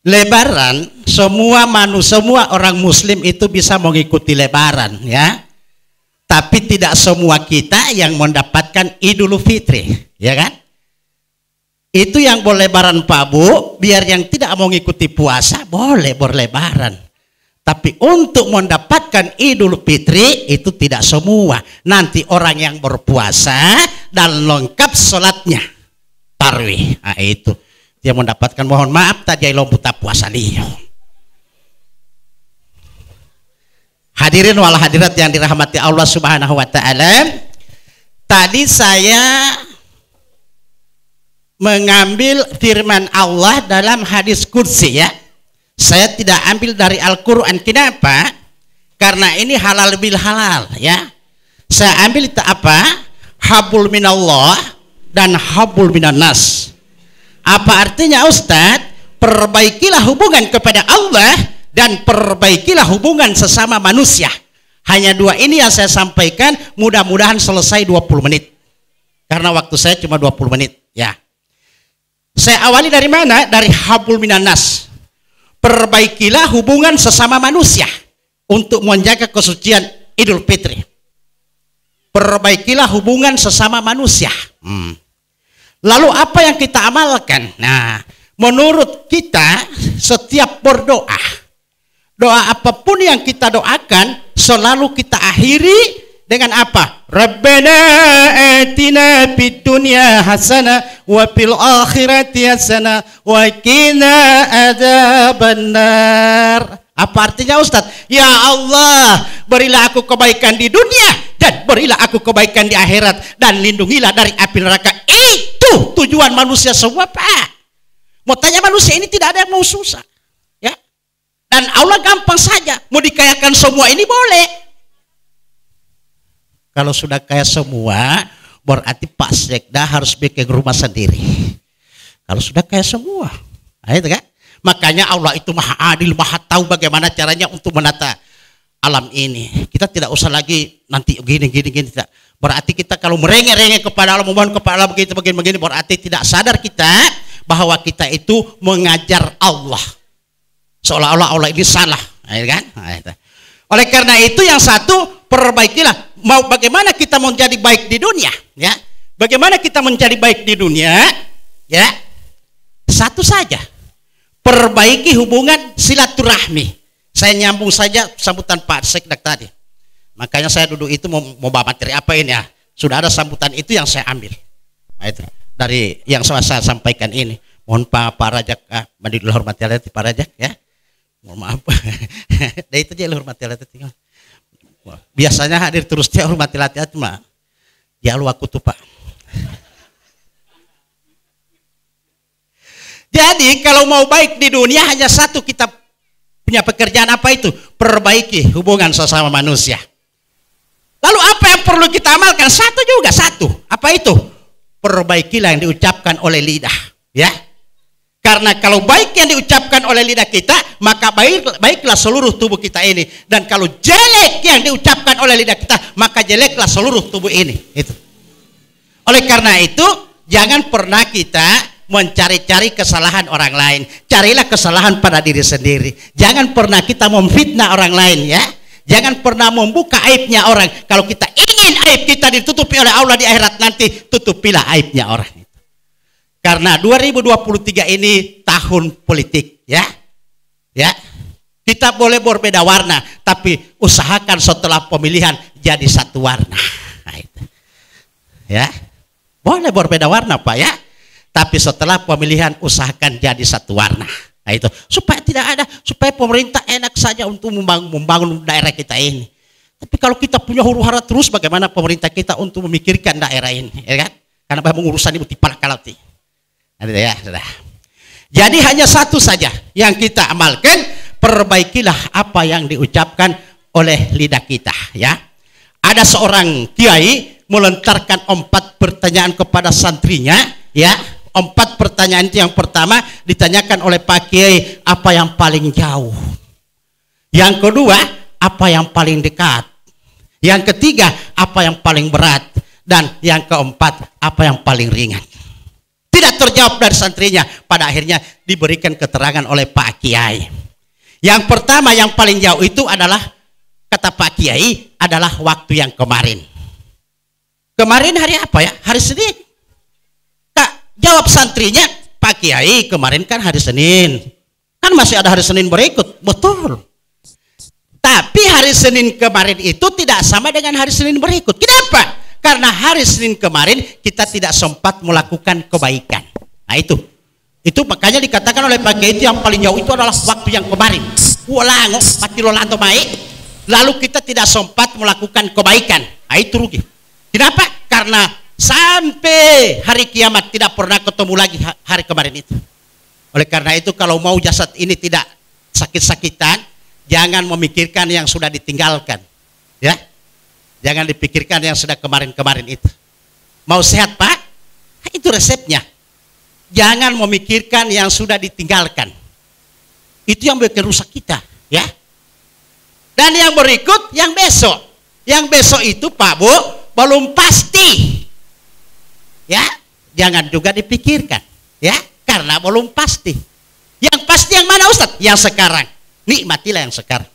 Lebaran semua orang muslim itu bisa mengikuti lebaran ya. Tapi tidak semua kita yang mendapatkan Idul Fitri, ya kan? Itu yang boleh lebaran Pak Bu, biar yang tidak mau mengikuti puasa boleh berlebaran. Tapi untuk mendapatkan Idul Fitri itu tidak semua. Nanti orang yang berpuasa dan lengkap sholatnya tarawih, itu dia mendapatkan. Mohon maaf tadi buta puasa liyo. Hadirin wal hadirat yang dirahmati Allah Subhanahu wa Ta'ala, tadi saya mengambil firman Allah dalam hadis qudsi ya. Saya tidak ambil dari Al-Quran. Kenapa? Karena ini halal bil halal ya. Saya ambil itu habul minallah dan habul minan-nas. Apa artinya Ustadz? Perbaikilah hubungan kepada Allah dan perbaikilah hubungan sesama manusia. Hanya 2 ini yang saya sampaikan, mudah-mudahan selesai 20 menit. Karena waktu saya cuma 20 menit ya. Saya awali dari mana? Dari habul minanas. Perbaikilah hubungan sesama manusia untuk menjaga kesucian Idul Fitri. Perbaikilah hubungan sesama manusia. Lalu apa yang kita amalkan? Nah, menurut kita setiap berdoa, doa apapun yang kita doakan selalu kita akhiri dengan apa? Rabbana atina fid dunya hasanah wa fil akhirati hasanah wa qina adzabannar. Apa artinya Ustaz? Ya Allah, berilah aku kebaikan di dunia dan berilah aku kebaikan di akhirat dan lindungilah dari api neraka. Itu tujuan manusia semua, Pak. Mau tanya manusia ini tidak ada yang mau susah, ya. Dan Allah gampang saja, mau dikayakan semua ini boleh. Kalau sudah kaya semua, berarti Pak Sekda harus bikin rumah sendiri. Kalau sudah kaya semua, nah, itu kan? Makanya Allah itu maha adil, maha tahu bagaimana caranya untuk menata alam ini. Kita tidak usah lagi nanti gini. Tidak. Berarti kita kalau merengek-rengek kepada Allah, memohon kepada Allah begini, berarti tidak sadar kita bahwa kita itu mengajar Allah. Seolah-olah Allah ini salah, kan? Oleh karena itu yang satu, perbaikilah. Mau bagaimana kita menjadi baik di dunia, ya? Bagaimana kita menjadi baik di dunia, ya? Satu saja. Perbaiki hubungan silaturahmi. Saya nyambung saja sambutan Pak Sekda tadi. Makanya saya duduk itu mau bawa materi apa ini ya. Sudah ada sambutan itu yang saya ambil. Nah, itu dari yang saya sampaikan ini. Mohon Pak Rajak, mandi dulu hormati Allah Pak Rajak ya. Mohon maaf. Dari itu aja hormati Allah tinggal. Biasanya hadir terus dia hormati Allah cuma ya lu aku tuh Pak. Jadi kalau mau baik di dunia hanya satu kita punya pekerjaan apa itu? Perbaiki hubungan sesama manusia. Lalu apa yang perlu kita amalkan? Satu. Apa itu? Perbaikilah yang diucapkan oleh lidah, ya. Karena kalau baik yang diucapkan oleh lidah kita, maka baiklah seluruh tubuh kita ini. Dan kalau jelek yang diucapkan oleh lidah kita, maka jeleklah seluruh tubuh ini. Itu. Oleh karena itu, jangan pernah kita mencari-cari kesalahan orang lain. Carilah kesalahan pada diri sendiri. Jangan pernah kita memfitnah orang lain, ya. Jangan pernah membuka aibnya orang. Kalau kita ingin aib kita ditutupi oleh Allah di akhirat nanti, tutupilah aibnya orang itu. Karena 2023 ini tahun politik, ya. Ya. Kita boleh berbeda warna, tapi usahakan setelah pemilihan jadi satu warna. Nah, itu. Ya. Boleh berbeda warna, Pak, ya. Tapi setelah pemilihan usahakan jadi satu warna. Nah itu supaya tidak ada, supaya pemerintah enak saja untuk membangun daerah kita ini. Tapi kalau kita punya huru-hara terus, bagaimana pemerintah kita untuk memikirkan daerah ini, ya kan? Karena pengurusan ibu tipal kalauti. Ya, sudah. Jadi hanya satu saja yang kita amalkan, perbaikilah apa yang diucapkan oleh lidah kita, ya. Ada seorang kiai melontarkan 4 pertanyaan kepada santrinya, ya. 4 pertanyaan itu, yang pertama ditanyakan oleh Pak Kiai, apa yang paling jauh? Yang kedua, apa yang paling dekat? Yang ketiga, apa yang paling berat? Dan yang keempat, apa yang paling ringan? Tidak terjawab dari santrinya. Pada akhirnya diberikan keterangan oleh Pak Kiai. Yang pertama, yang paling jauh itu adalah, kata Pak Kiai, adalah waktu yang kemarin. Kemarin hari apa ya? Hari Senin. Jawab santrinya, Pak Kiai, kemarin kan hari Senin. Kan masih ada hari Senin berikut. Betul. Tapi hari Senin kemarin itu tidak sama dengan hari Senin berikut. Kenapa? Karena hari Senin kemarin kita tidak sempat melakukan kebaikan. Nah itu. Itu makanya dikatakan oleh Pak Kiai itu yang paling jauh itu adalah waktu yang kemarin. Walango, mati lola atau baik. Lalu kita tidak sempat melakukan kebaikan. Nah itu rugi. Kenapa? Karena sampai hari kiamat tidak pernah ketemu lagi hari kemarin itu. Oleh karena itu kalau mau jasad ini tidak sakit-sakitan, jangan memikirkan yang sudah ditinggalkan, ya. Jangan dipikirkan yang sudah kemarin-kemarin itu. Mau sehat Pak? Itu resepnya. Jangan memikirkan yang sudah ditinggalkan. Itu yang bikin rusak kita, ya. Dan yang berikut, yang besok. Yang besok itu Pak Bu belum pasti. Ya, jangan juga dipikirkan, ya, karena belum pasti. Yang pasti yang mana Ustaz? Yang sekarang. Nikmatilah yang sekarang.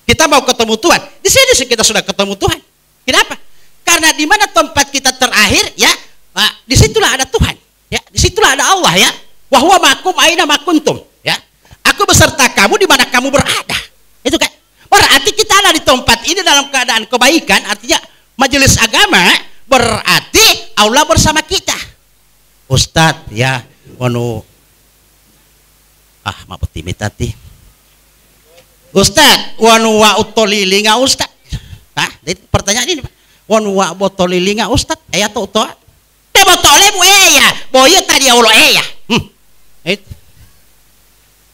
Kita mau ketemu Tuhan. Di sini sih kita sudah ketemu Tuhan. Kenapa? Karena di mana tempat kita terakhir, ya, disitulah ada Tuhan. Ya, disitulah ada Allah, ya. Wa huwa ma'akum aina ma kuntum, ya. Aku beserta kamu di mana kamu berada. Itu kan. Berarti kita ada di tempat ini dalam keadaan kebaikan, artinya majelis agama berarti Allah bersama kita. Ustadz ya, maaf timitati. Ustadz, wanu wa utolilinga Ustadz. Pertanyaan ini, wanu wa botolilinga Ustadz, atau utoa? Botole bu ya, boya tadi Allah ya.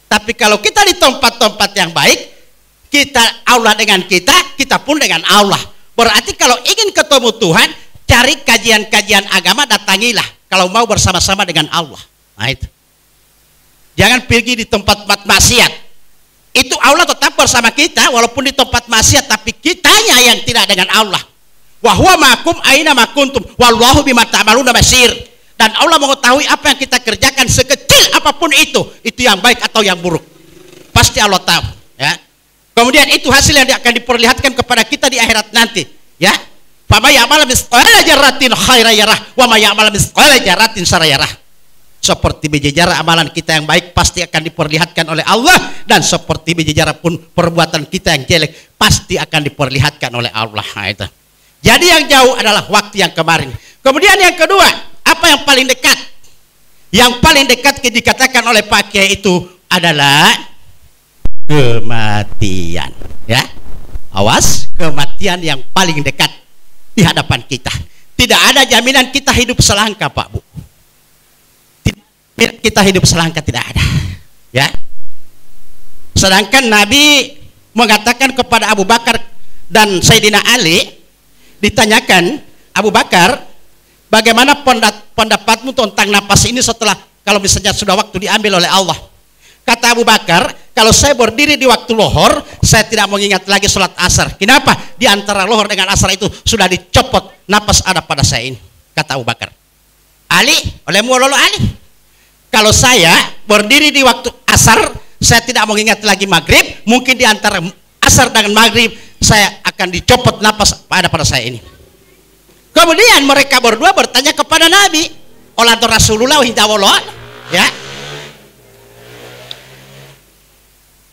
Tapi kalau kita di tempat-tempat yang baik, kita Allah dengan kita pun dengan Allah. Berarti kalau ingin ketemu Tuhan, cari kajian-kajian agama, datangilah. Kalau mau bersama-sama dengan Allah. Nah itu. Jangan pergi di tempat-tempat maksiat. Itu Allah tetap bersama kita, walaupun di tempat maksiat, tapi kitanya yang tidak dengan Allah. Wa huwa ma'akum aina ma kuntum, wallahu bima ta'maluna basir. Dan Allah mengetahui apa yang kita kerjakan, sekecil apapun itu yang baik atau yang buruk. Pasti Allah tahu, ya. Kemudian itu hasil yang akan diperlihatkan kepada kita di akhirat nanti, ya. Fa may ya'mal mithqala dzarratin khairan yarah wa may ya'mal mithqala dzarratin syarran yarah. Seperti biji zarah amalan kita yang baik pasti akan diperlihatkan oleh Allah, dan seperti biji zarah pun perbuatan kita yang jelek pasti akan diperlihatkan oleh Allah. Nah, itu. Jadi yang jauh adalah waktu yang kemarin. Kemudian yang kedua, apa yang paling dekat? Yang paling dekat dikatakan oleh Pak Kiai itu adalah kematian, ya. Awas, kematian yang paling dekat di hadapan kita. Tidak ada jaminan kita hidup selangkah, Pak Bu. Kita hidup selangkah, tidak ada, ya. Sedangkan Nabi mengatakan kepada Abu Bakar dan Sayyidina Ali, ditanyakan, Abu Bakar, bagaimana pendapatmu tentang napas ini setelah, kalau misalnya sudah waktu diambil oleh Allah? Kata Abu Bakar, kalau saya berdiri di waktu lohor, saya tidak mengingat lagi sholat asar. Kenapa? Di antara lohor dengan asar itu sudah dicopot napas ada pada saya ini, kata Abu Bakar. Ali, olehmu lolo Ali, kalau saya berdiri di waktu asar, saya tidak mengingat lagi maghrib, mungkin di antara asar dengan maghrib saya akan dicopot napas pada saya ini. Kemudian mereka berdua bertanya kepada Nabi, oleh Rasulullah hindawallah, ya.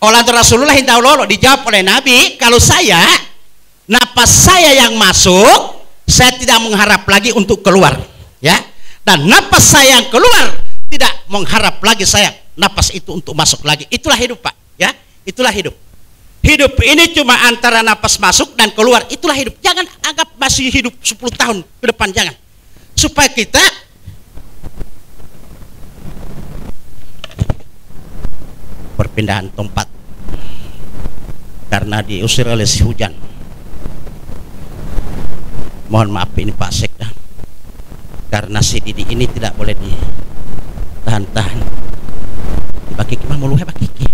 Oleh Rasulullah hindawallah, dijawab oleh Nabi, kalau saya, napas saya yang masuk, saya tidak mengharap lagi untuk keluar, ya. Dan napas saya yang keluar, tidak mengharap lagi saya napas itu untuk masuk lagi. Itulah hidup, Pak, ya. Itulah hidup. Hidup ini cuma antara napas masuk dan keluar. Itulah hidup. Jangan anggap masih hidup 10 tahun ke depan, jangan. Supaya kita perpindahan tempat karena diusir oleh si hujan. Mohon maaf ini Pak Sekda, karena si Didi ini tidak boleh ditahan-tahan. Bagi kita mau luhe bagi kita.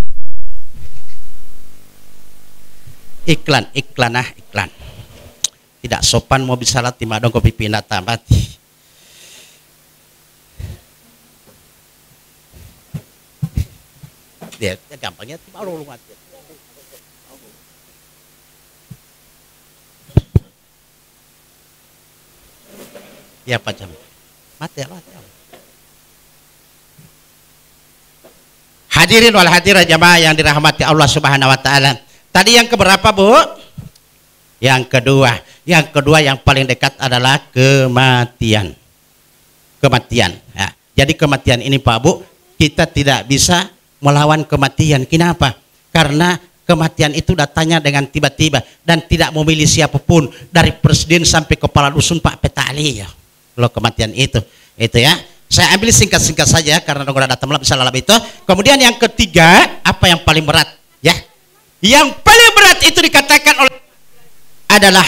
Iklan. Tidak sopan mau bisa latih madong kopi pindah tamat. Dia gampangnya baru lu mati. Ya Pak Jam. Mati. Hadirin wal hadirat jamaah yang dirahmati Allah Subhanahu wa taala. Tadi yang keberapa, Bu? Yang kedua. Yang kedua yang paling dekat adalah kematian. Kematian. Ya. Jadi kematian ini Pak Bu, kita tidak bisa melawan kematian. Kenapa? Karena kematian itu datangnya dengan tiba-tiba dan tidak memilih siapapun, dari presiden sampai kepala dusun Pak Petali, ya. Kalau kematian itu ya. Saya ambil singkat-singkat saja karena nggak datang malam bisa lalap itu. Kemudian yang ketiga, apa yang paling berat, ya? Yang paling berat itu dikatakan oleh adalah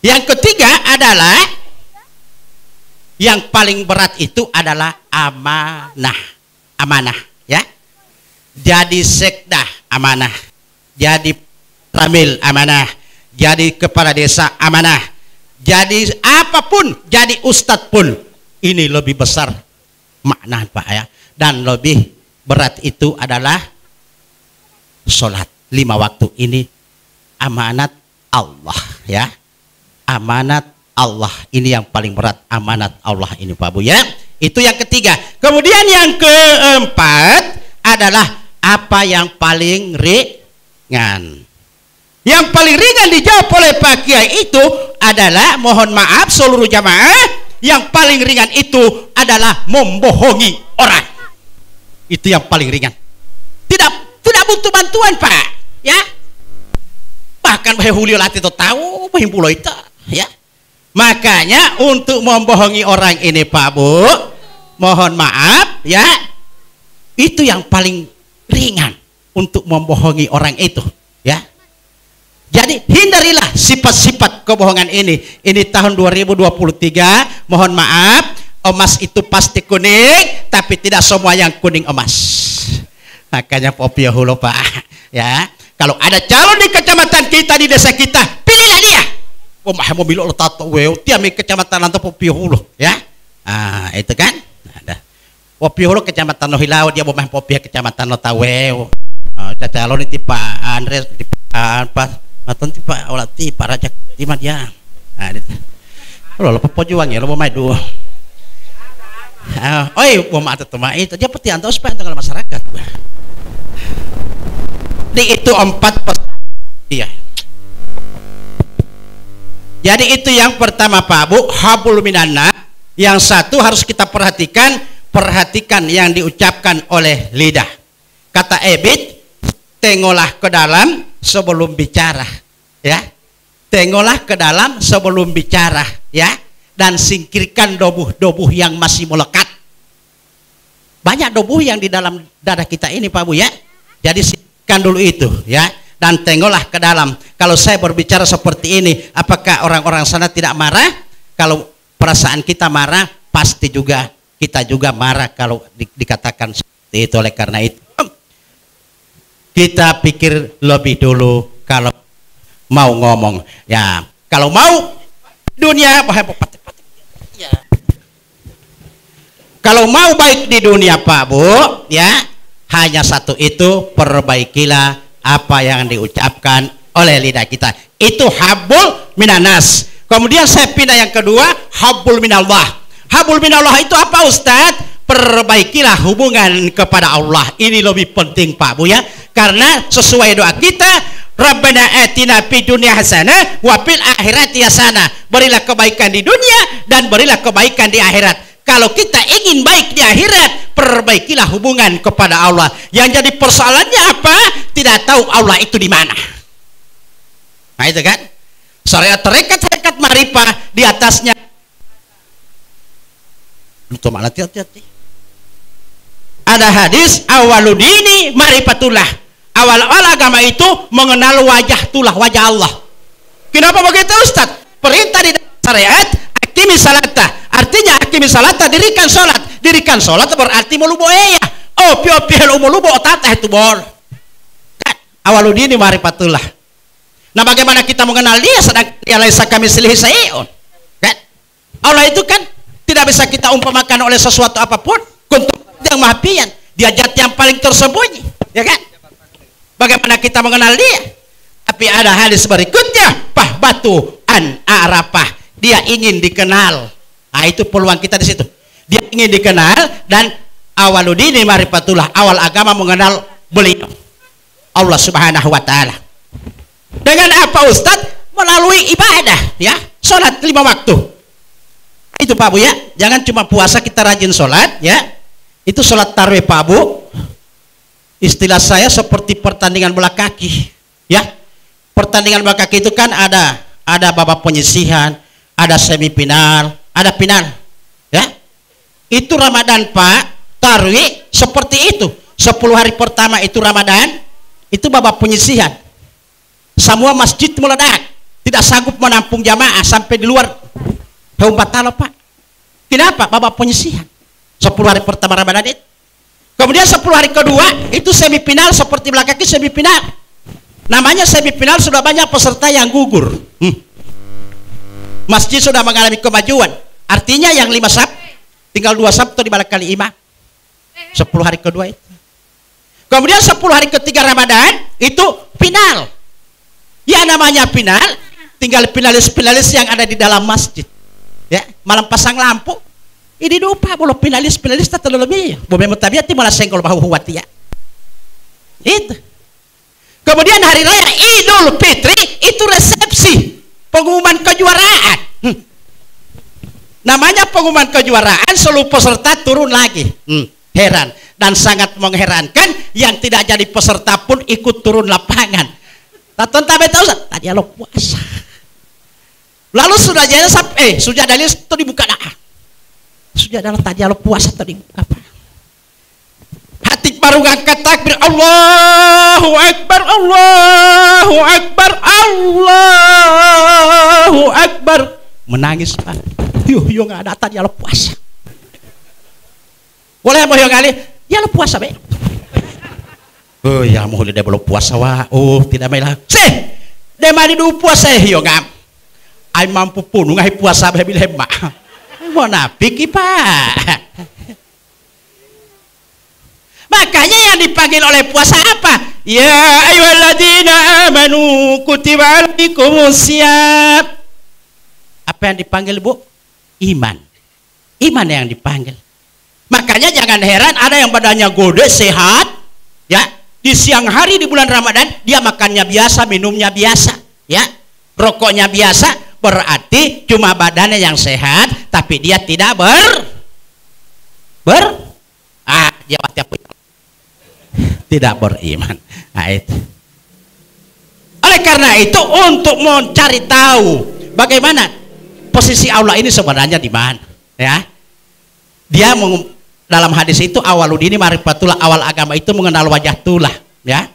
yang ketiga adalah yang paling berat itu adalah amanah, ya. Jadi sekda amanah, jadi ramil amanah, jadi kepala desa amanah, jadi apapun, jadi ustadz pun, ini lebih besar makna Pak, ya. Dan lebih berat itu adalah sholat 5 waktu ini amanat Allah, ya. Amanat Allah. Ini yang paling berat, amanat Allah ini Pak Bu ya. Itu yang ketiga. Kemudian yang keempat adalah apa yang paling ringan. Yang paling ringan dijawab oleh Pak Kiai itu adalah, mohon maaf seluruh jamaah, yang paling ringan itu adalah membohongi orang. Itu yang paling ringan. Tidak butuh bantuan Pak ya. Bahkan Hulio latih itu tahu pulau itu ya. Makanya untuk membohongi orang ini Pak Bu, mohon maaf ya, itu yang paling ringan untuk membohongi orang itu ya. Jadi hindarilah sifat-sifat kebohongan ini. Ini tahun 2023, mohon maaf, emas itu pasti kuning, tapi tidak semua yang kuning emas. Makanya Popio Hulo Pak ya, kalau ada calon di kecamatan kita, di desa kita, pilihlah dia. Mau bilang lo tato weo tiap kecamatan nanti Popio Hulo ya. Ah itu kan ada Popio Hulo kecamatan Nohilau, dia mau main Popio kecamatan Notaweo. Calon itu Pak Andres di Pak Maton ti Pak Olati Pak Rajak di dia. Ah itu lo pejuang ya lo mau main dua. Oi mau mata tuh itu dia peti antau supaya tengah masyarakat. Di itu 4 iya. Jadi itu yang pertama Pak Bu, habul minanna. Yang satu harus kita perhatikan yang diucapkan oleh lidah. Kata Ebit, tengoklah ke dalam sebelum bicara ya. Tengoklah ke dalam sebelum bicara ya, dan singkirkan dobuh-dobuh yang masih melekat. Banyak dobuh yang di dalam dada kita ini Pak Bu ya. Jadi singkirkan dulu itu ya, dan tengoklah ke dalam. Kalau saya berbicara seperti ini, apakah orang-orang sana tidak marah? Kalau perasaan kita marah, pasti juga kita juga marah kalau dikatakan seperti itu. Oleh karena itu kita pikir lebih dulu kalau mau ngomong ya. Kalau mau dunia ya. Kalau mau baik di dunia Pak Bu ya, hanya satu itu, perbaikilah apa yang diucapkan oleh lidah kita. Itu habul minanas. Kemudian saya pindah yang kedua, habul minallah. Habul minallah itu apa Ustadz? Perbaikilah hubungan kepada Allah. Ini lebih penting Pak Bu ya, karena sesuai doa kita, Rabbana atina fid dunya hasanah wa fil akhirati hasanah. Berilah kebaikan di dunia dan berilah kebaikan di akhirat. Kalau kita ingin baik di akhirat, perbaikilah hubungan kepada Allah. Yang jadi persoalannya apa? Tidak tahu Allah itu di mana. Nah itu kan, syariat tarekat marifah di atasnya. Itu malah hati-hati. Ada hadis awaludini marifatullah. Awal-awal agama itu mengenal wajah tulah, wajah Allah. Kenapa begitu Ustaz? Perintah di syariat akimi salata. Artinya akimi salata, dirikan sholat. Dirikan sholat berarti mulubo ya. Oh pio-pio mulubo otatah itu bol. Kan awaludini marifatullah. Nah bagaimana kita mengenal dia sedang dia laisa kamitslihi syai'un. Kan Allah itu kan tidak bisa kita umpamakan oleh sesuatu apapun. Kuntum yang maha pian, dia zat yang paling tersembunyi, ya kan? Bagaimana kita mengenal dia? Tapi ada hadis berikutnya, batu an arafah, dia ingin dikenal. Nah itu peluang kita di situ. Dia ingin dikenal, dan awaludini marifatullah, awal agama mengenal beliau Allah Subhanahu wa taala. Dengan apa Ustadz? Melalui ibadah ya, sholat 5 waktu. Itu Pak Bu ya, jangan cuma puasa kita rajin sholat ya. Itu sholat tarawih Pak Bu, istilah saya seperti pertandingan bola kaki ya. Pertandingan bola kaki itu kan ada babak penyisihan, ada semifinal, ada final ya. Itu Ramadan Pak, tarawih seperti itu. 10 hari pertama itu Ramadan, itu babak penyisihan. Semua masjid meledak, tidak sanggup menampung jamaah sampai di luar Batalo Pak. Kenapa? Babak penyisihan 10 hari pertama Ramadan itu. Kemudian 10 hari kedua itu semifinal, seperti bola kaki semifinal. Namanya semifinal, sudah banyak peserta yang gugur. Masjid sudah mengalami kemajuan. Artinya yang 5 sab, tinggal 2 Sabtu di balik kali imam. 10 hari kedua itu. Kemudian 10 hari ketiga Ramadan itu final. Ya namanya final, tinggal finalis-finalis yang ada di dalam masjid. Ya, malam pasang lampu. Ini lupa boleh finalis-finalis tak terlalu lebih. Boleh mutabiati malah senggol bahu huwati ya. Itu. Kemudian hari raya Idul Fitri itu resepsi pengumuman kejuaraan. Namanya pengumuman kejuaraan, seluruh peserta turun lagi. Heran dan sangat mengherankan yang tidak jadi peserta pun ikut turun lapangan. Tonton tahu tadi lo puasa. Lalu sudah jadi sudah dalil itu dibuka dah. Sudah dalam tadi lo puasa tadi buka apa? Hati baru ngangkat takbir, Allahu Akbar, Allahu Akbar, Allahu Akbar. Menangis Pak. Yo nggak ada tadi lo puasa. Boleh mau yang kali? Ya lo puasa be. Oh ya mau dia belum puasa wah. Oh tidak main lah. Seh, dia mari dulu puasa yo ngam. Ai mampu pun ngai puasa be bileh mak. Mau napik Pak. Makanya yang dipanggil oleh puasa apa? Ya ayyuhalladzina amanu kutiba alaikumusiyam. Apa yang dipanggil Bu? Iman. Iman yang dipanggil. Makanya jangan heran ada yang badannya gede sehat, ya. Di siang hari di bulan Ramadan dia makannya biasa, minumnya biasa, ya. Rokoknya biasa, berarti cuma badannya yang sehat, tapi dia tidak tidak beriman. Nah, itu. Oleh karena itu untuk mencari tahu bagaimana posisi Allah ini sebenarnya di mana, ya. Dia dalam hadis itu awaludini marifatullah, awal agama itu mengenal wajah tulah, ya.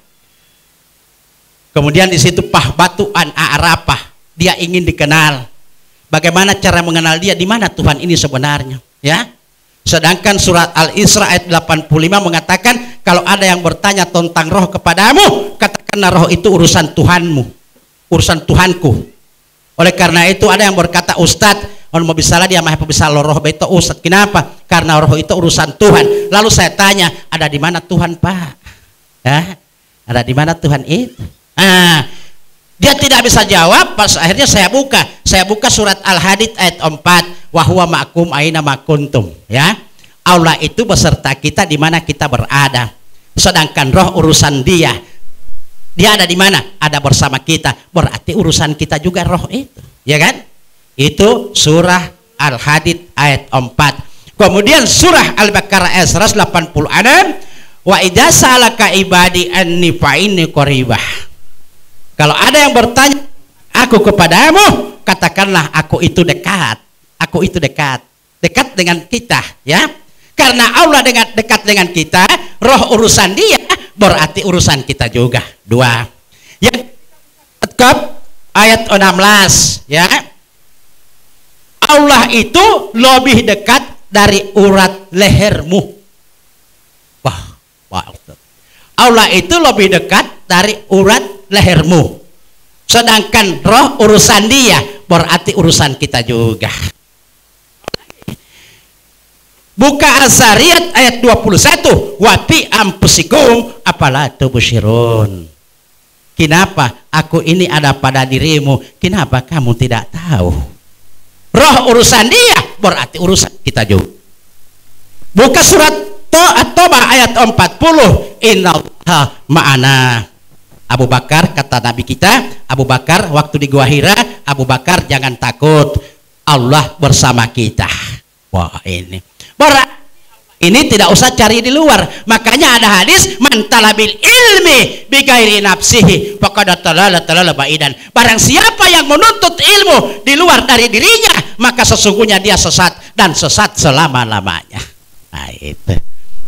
Kemudian di situ pahbatuan a'rafah, dia ingin dikenal. Bagaimana cara mengenal dia, di mana Tuhan ini sebenarnya, ya. Sedangkan surat Al-Isra ayat 85 mengatakan kalau ada yang bertanya tentang roh kepadamu, katakanlah roh itu urusan Tuhanmu, urusan Tuhanku. Oleh karena itu ada yang berkata, Ustadz, orang mau bisa dia mah bisa roh itu Ustadz. Kenapa? Karena roh itu urusan Tuhan. Lalu saya tanya, ada di mana Tuhan Pak? Ya? Ada di mana Tuhan itu? Dia tidak bisa jawab. Pas akhirnya saya buka surat Al-Hadid ayat 4. Wa huwa ma'akum aina ma kuntum, ya. Allah itu beserta kita di mana kita berada. Sedangkan roh urusan dia. Dia ada di mana? Ada bersama kita. Berarti urusan kita juga roh itu, ya kan? Itu surah Al-Hadid ayat 4. Kemudian surah Al-Baqarah ayat 186. Wa idza salaka ibadi anni fa inni qaribah. Kalau ada yang bertanya aku kepadamu, katakanlah aku itu dekat. Aku itu dekat dengan kita, ya. Karena Allah dekat dengan kita, roh urusan dia, berarti urusan kita juga. 2. Yang ayat 16, ya. Allah itu lebih dekat dari urat lehermu. Wah. Allah itu lebih dekat dari urat lehermu. Sedangkan roh urusan dia, berarti urusan kita juga. Buka Al-Zariyat ayat 21. Wa fi anfusikum afala tubsirun. Kenapa aku ini ada pada dirimu? Kenapa kamu tidak tahu? Roh urusan dia, berarti urusan kita juga. Buka surat At-Taubah ayat 40. Innallaha ma'ana. Abu Bakar, kata Nabi kita, Abu Bakar waktu di Gua Hira, Abu Bakar jangan takut, Allah bersama kita. Wah, ini tidak usah cari di luar. Makanya ada hadis, man talabil ilmi bi ghairi nafsihi faqad talala baidan. Barang siapa yang menuntut ilmu di luar dari dirinya, maka sesungguhnya dia sesat, dan sesat selama-lamanya. Nah, itu.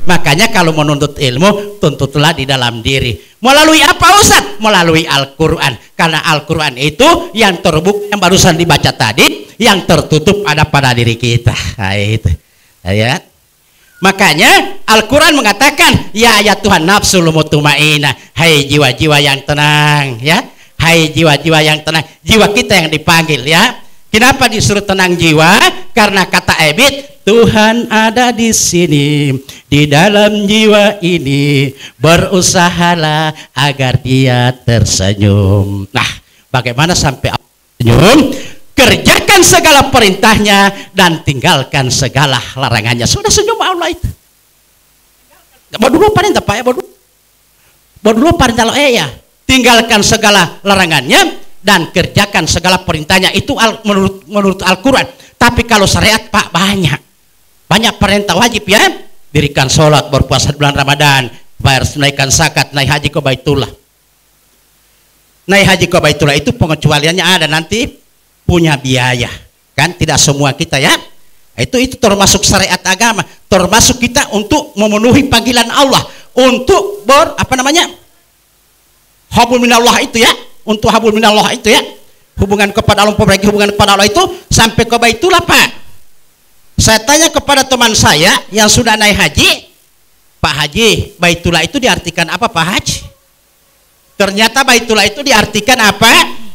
Makanya kalau menuntut ilmu, tuntutlah di dalam diri. Melalui apa Ustaz? Melalui Al-Quran. Karena Al-Quran itu yang terbuka, yang barusan dibaca tadi, yang tertutup ada pada diri kita. Nah, itu. Ya. Makanya Al-Quran mengatakan, ya Tuhan nafsul mutmainnah, hai jiwa-jiwa yang tenang, ya. Hai jiwa-jiwa yang tenang. Jiwa kita yang dipanggil, ya. Kenapa disuruh tenang jiwa? Karena kata Ebit, Tuhan ada di sini, di dalam jiwa ini, berusahalah agar dia tersenyum. Nah, bagaimana sampai Senyum. Kerjakan segala perintahnya dan tinggalkan segala larangannya. Sudah senyum Allah itu. Bodoh perintah Pak ya, bodoh perintah Allah ya. Tinggalkan segala larangannya dan kerjakan segala perintahnya. Itu menurut Al-Quran. Tapi kalau syariat Pak banyak perintah wajib ya. Dirikan sholat, berpuasa di bulan Ramadan, bayar tunaikan zakat, naik haji ke Baitullah. Naik haji ke Baitullah itu pengecualiannya ada nanti. Punya biaya kan, tidak semua kita ya, itu termasuk syariat agama, termasuk kita untuk memenuhi panggilan Allah untuk habul minallah itu ya, untuk habul minallah itu ya, hubungan kepada Allah, memperbaiki hubungan kepada Allah itu sampai ke Baitullah Pak. Saya tanya kepada teman saya yang sudah naik haji, Pak Haji, Baitullah itu diartikan apa Pak Haji? Ternyata Baitullah itu diartikan apa?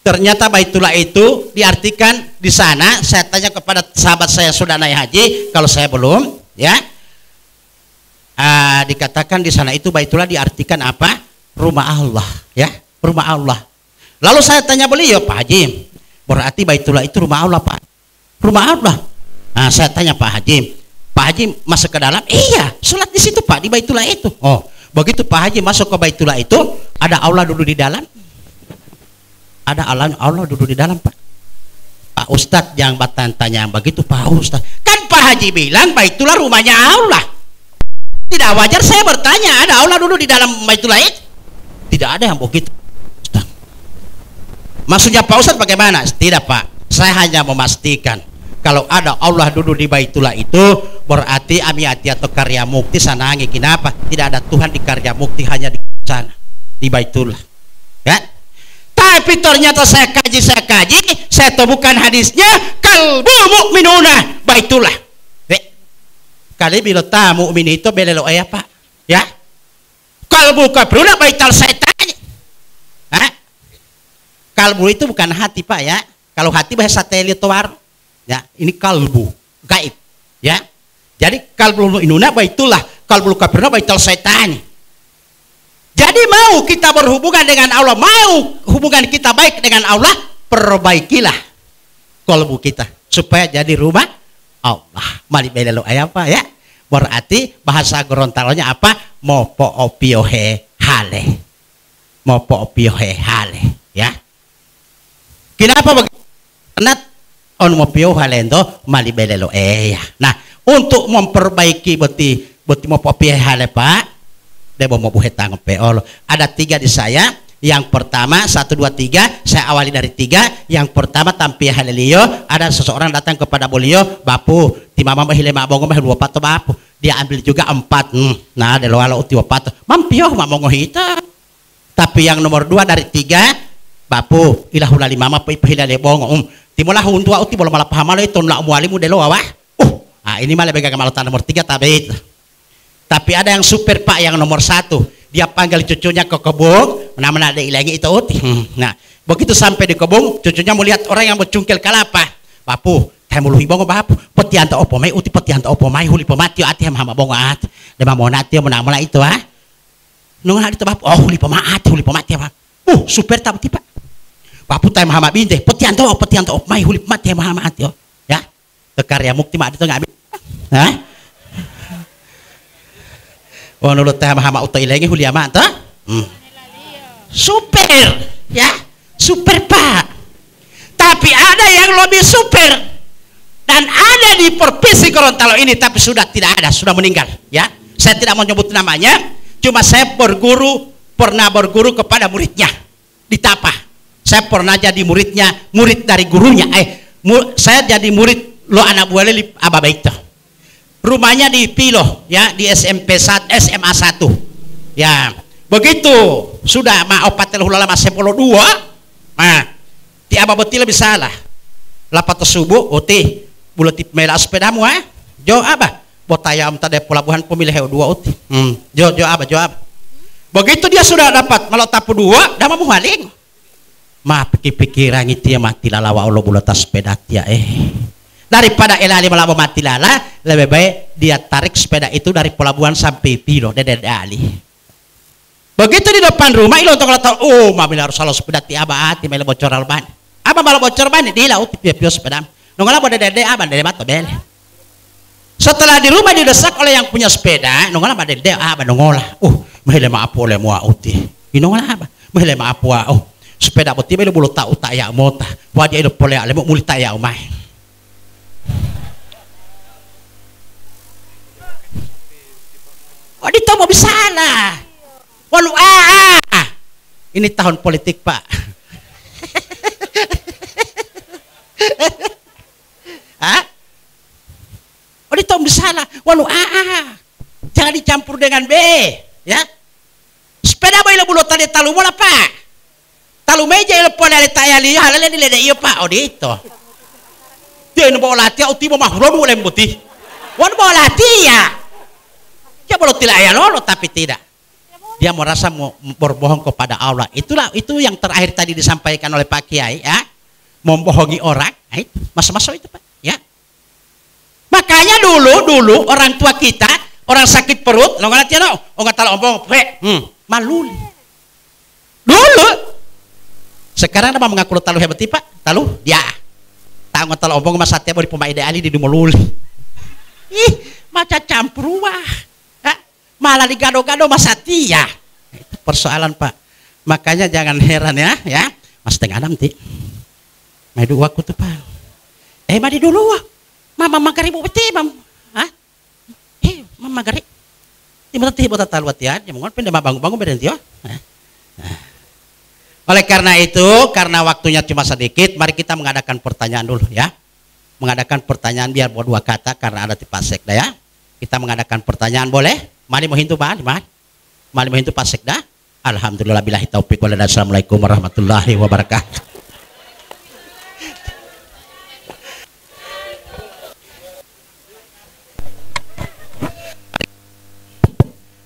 Ternyata Baitullah itu diartikan di sana. Saya tanya kepada sahabat saya sudah naik haji, kalau saya belum, ya, dikatakan di sana itu Baitullah diartikan apa? Rumah Allah, ya, rumah Allah. Lalu saya tanya beliau, Pak Haji, berarti Baitullah itu rumah Allah Pak? Rumah Allah. Nah, saya tanya Pak Haji masuk ke dalam? Iya, sholat di situ Pak, di Baitullah itu. Oh, begitu Pak Haji masuk ke Baitullah itu, ada Allah duduk di dalam. Ada Allah duduk di dalam Pak. Pak Ustadz jangan tanya begitu Pak Ustadz. Kan Pak Haji bilang Baitullah rumahnya Allah. Tidak wajar saya bertanya, ada Allah duduk di dalam Baitullah itu? Tidak ada yang begitu Ustadz. Maksudnya Pak Ustadz bagaimana? Tidak Pak, saya hanya memastikan kalau ada Allah duduk di Baitullah itu berarti Amiyati atau Karya Mukti sanangi. Kenapa? Tidak ada Tuhan di Karya Mukti, hanya di sana di Baitullah ya. Tapi ternyata saya kaji, saya temukan hadisnya kalbu mu'minuna Baitullah. Kali bila ta mukmin itu belelo ya Pak, ya. Kalbu kabruna baital setan. Kalbu itu bukan hati Pak ya. Kalau hati bahasa telituar, ya. Ini kalbu gaib, ya. Jadi kalbu mu'minuna Baitullah, kalbu kabruna baital setan. Jadi mau kita berhubungan dengan Allah, mau hubungan kita baik dengan Allah, perbaikilah kalbu kita supaya jadi rumah Allah. Mali belelo apa ya? Berarti bahasa Gorontalonya apa? Mopo opiohe hale. Mopo opiohe hale, ya. Kenapa begitu? Karena on mopio hale itu mali belelo ya. Nah, untuk memperbaiki beti mopo opiohe hale Pak, ada 3 di saya. Yang pertama 1, 2, 3. Saya awali dari 3. Yang pertama tampil halilio. Ada seseorang datang kepada beliau, Bapu timama bahile mabongo bah 2 pato Bapu. Dia ambil juga 4. Nah ada loalo uti 2 pato mampio mabongo hita. Tapi yang nomor 2 dari 3, Bapu ilahula 5 mapa ipahila lebongo timolah huntua uti boleh malah paham itu nak mualimu delo awah. Ini malah bega kemalutan nomor 3 tabit. Tapi ada yang super Pak, yang nomor 1. Dia panggil cucunya ke kebun, mana ada ilangi itu. Nah, begitu sampai di kebun, cucunya melihat orang yang bercungkil kelapa. Bapu, kamu luhi bongo Bapu. Petianta opo mai uti petianta opo mai huli pematio ati hama bongo ati. Dema monatio menamala itu Nung hari itu Bapu, oh huli pematio Bapu. Super tabu tipa. Bapu tay hama binte, petianta opo mai huli pematio hama ati ya. Karya Mukti mak itu ngambil. Nulut teh hama utai lagi huli ama ta? Super, ya, super Pak. Tapi ada yang lebih super dan ada di provinsi Gorontalo ini, tapi sudah tidak ada, sudah meninggal. Ya, saya tidak mau nyebut namanya. Cuma saya pernah berguru kepada muridnya di Tapa. Saya pernah jadi murid dari gurunya. Saya jadi murid lo anak buah lili ababa itu. Rumahnya di Pilo, ya, di SMA 1. Ya, begitu sudah opat hulala masepolo 2. Nah, ti aba betil lebih salah. Lapat subuh uti bulatip mela sepedamu Jo aba botayam tade pelabuhan pemilih 2 uti. Jo aba. Begitu dia sudah dapat malah tapu 2, dah mau haling. Pikir-pikiran itu ya mati lalawa Allah bulatas sepeda ya daripada elali melawan mati lala, lebih baik dia tarik sepeda itu dari pelabuhan sampai Pilo dede ali. Begitu di depan rumah ilo untuk tahu, oh mobil harus salah sepeda ti abah ti mele bocor alban. Apa malah bocor ban di laut pio sepeda. Nungala pada dede aban dede mato bel. Setelah di rumah didesak oleh yang punya sepeda, nungala pada dede aban nungola. Mele maaf oleh mua uti. Inongola apa? Mele maaf wa sepeda boti mele bulu tau tak ya mota. Wajah itu boleh ale muli tak ya umai. Di tomo bisa lah. Walu ini tahun politik Pak. Di tomo bisa lah. Walu jangan dicampur dengan B, ya. Sepeda boy lo bulu tali talu mola Pak. Talu meja lo pon ale tayali halale di lede iyo Pak. Di itu. Dia no bawa lati uti mo mahron mo lembuti. Wan bawa lati ya. Dia boleh tidak ya lolo tapi tidak. Dia merasa mau berbohong kepada Allah. Itu yang terakhir tadi disampaikan oleh Pak Kiai, ya. Membohongi orang, masa-masa itu Pak, ya. Makanya dulu orang tua kita, orang sakit perut, lo nggak tahu, nggak tahu ompong, malu. Dulu. Sekarang apa mengaku tahu hebat Pak? Tahu? Ya. Tahu nggak tahu ompong masa tiap hari pemain ideali di dumululi. Macam campur wah. Malah digado-gado masa tia. Itu persoalan Pak. Makanya jangan heran ya, Mas tengah nanti. Mai dua aku tuh Pak. Mari dulu wah. Mama magari bu beti mam. Mama magari. Timur buat taluat ya. Jangan pendek bangun berhenti ya. Oleh karena itu, karena waktunya cuma sedikit, mari kita mengadakan pertanyaan dulu ya. Mengadakan pertanyaan biar buat dua kata karena ada tipe sekda ya. Kita mengadakan pertanyaan boleh? Mari mohintu Pak, mari mohintu Pak Sekda. Alhamdulillah billahi taufik wal hidayah. Assalamualaikum warahmatullahi wabarakatuh.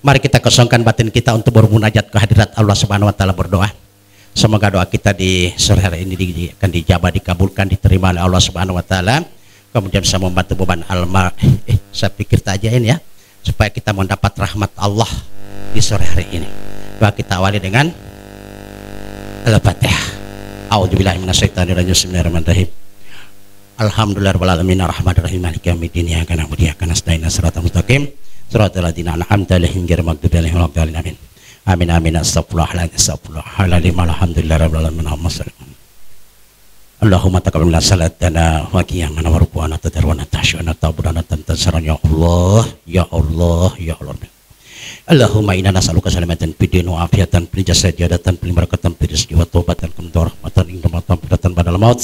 Mari kita kosongkan batin kita untuk bermunajat ke hadirat Allah Subhanahu wa taala, berdoa. Semoga doa kita di sore hari ini akan dijabah, dikabulkan, diterima oleh Allah Subhanahu wa taala. Kemudian bisa membantu beban alma. Saya pikir tajain ya. Supaya kita mendapat rahmat Allah di sore hari ini. Doa kita awali dengan Al-Fatihah. A'udzubillahi minasyaitonirrajim. Bismillahirrahmanirrahim. Alhamdulillahirabbil alamin arrahmanir rahim maliki yaumiddin iyyaka na'budu wa iyyaka nasta'in shiratal mustaqim shiratal ladzina an'amta 'alaihim ghairil maghdubi 'alaihim waladdallin amin. Amin amin astagfirullahaladzim alhamdulillahirabbil alamin Allahumma taqabbal minna salatana wa qiyamana wa ruku'ana tadarwana tahsyana taburana tantasaran ya Allah ya Allah ya Allah. Allahumma inna nas'aluka salamatan fid din wa afiatan fil jasad jadatan fil barakatan fil rizqi wa taubatan kum rahmatan indamatan fidatan badal maut.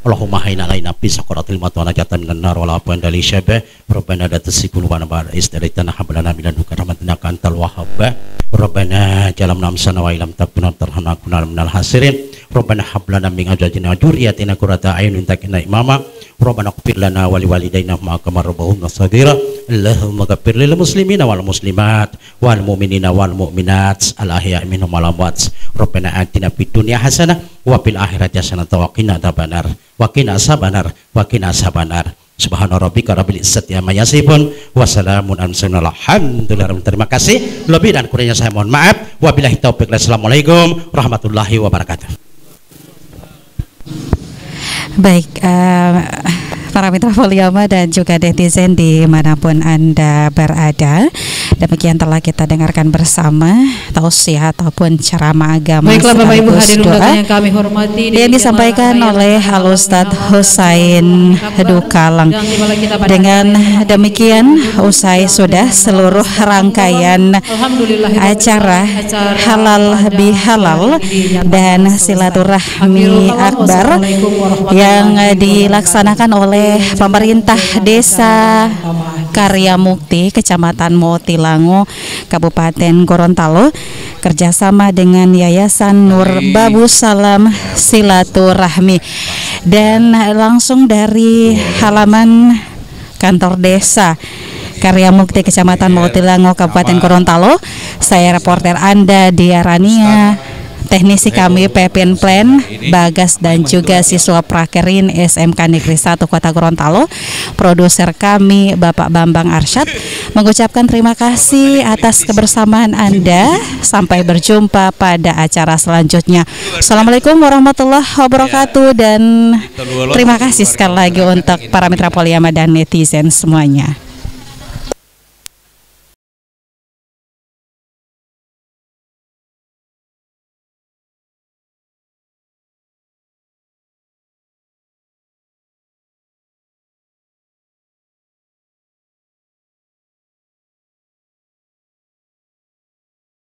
Allahumma hayna alaina fi sakaratil maut wa najatan minan nar wa la afwan dali syabah. Rabbana la tuzigh qulubana ba'da idh hadaytana wa hab lana min ladunka rahmatan innaka antal wahhab. Rabbana jalamna amsana wa ilam takuna tarhamna kunal minal hasirin. Rabbana hab lana min azwajina wa dzurriyyatina qurrata a'yunin wattaqina imama. Rabbana ighfir lana wa liwalidayna ma kama rabbahumna shaghira. Allahumma ighfir lil muslimina wal muslimat wal mu'minina wal mu'minat al ahya'i minhum wal amwat. Rabbana atina fid dunya hasanah wa fil akhirati hasanah wa qina adzabannar wa qina azabannar wa qina azabannar. Subhana rabbika rabbil izzati amma yasifun wa salamun alal alhamdulillah. Terima kasih. Lebih dan kurangnya saya mohon maaf. Wabillahi taufiq. Assalamualaikum warahmatullahi wabarakatuh. Baik, para mitra Folioma dan juga netizen dimanapun Anda berada, demikian telah kita dengarkan bersama tausiah ataupun ceramah agama. Baiklah Bapak Ibu hadirin yang kami hormati, yang disampaikan oleh Al Ustadz Husain Dukalang. Dengan demikian usai sudah seluruh rangkaian acara halal bihalal dan silaturahmi akbar yang dilaksanakan oleh pemerintah Desa Karya Mukti, Kecamatan Motilango, Kabupaten Gorontalo, kerjasama dengan Yayasan Nur Babu Salam Silaturahmi, dan langsung dari halaman kantor desa Karya Mukti, Kecamatan Motilango, Kabupaten Gorontalo, saya reporter Anda Diarania teknisi kami Pepin Plan, Bagas dan juga siswa Prakerin SMK Negeri 1 Kota Gorontalo, produser kami Bapak Bambang Arsyad, mengucapkan terima kasih atas kebersamaan Anda. Sampai berjumpa pada acara selanjutnya. Assalamualaikum warahmatullahi wabarakatuh, dan terima kasih sekali lagi untuk para mitra Poliama dan netizen semuanya.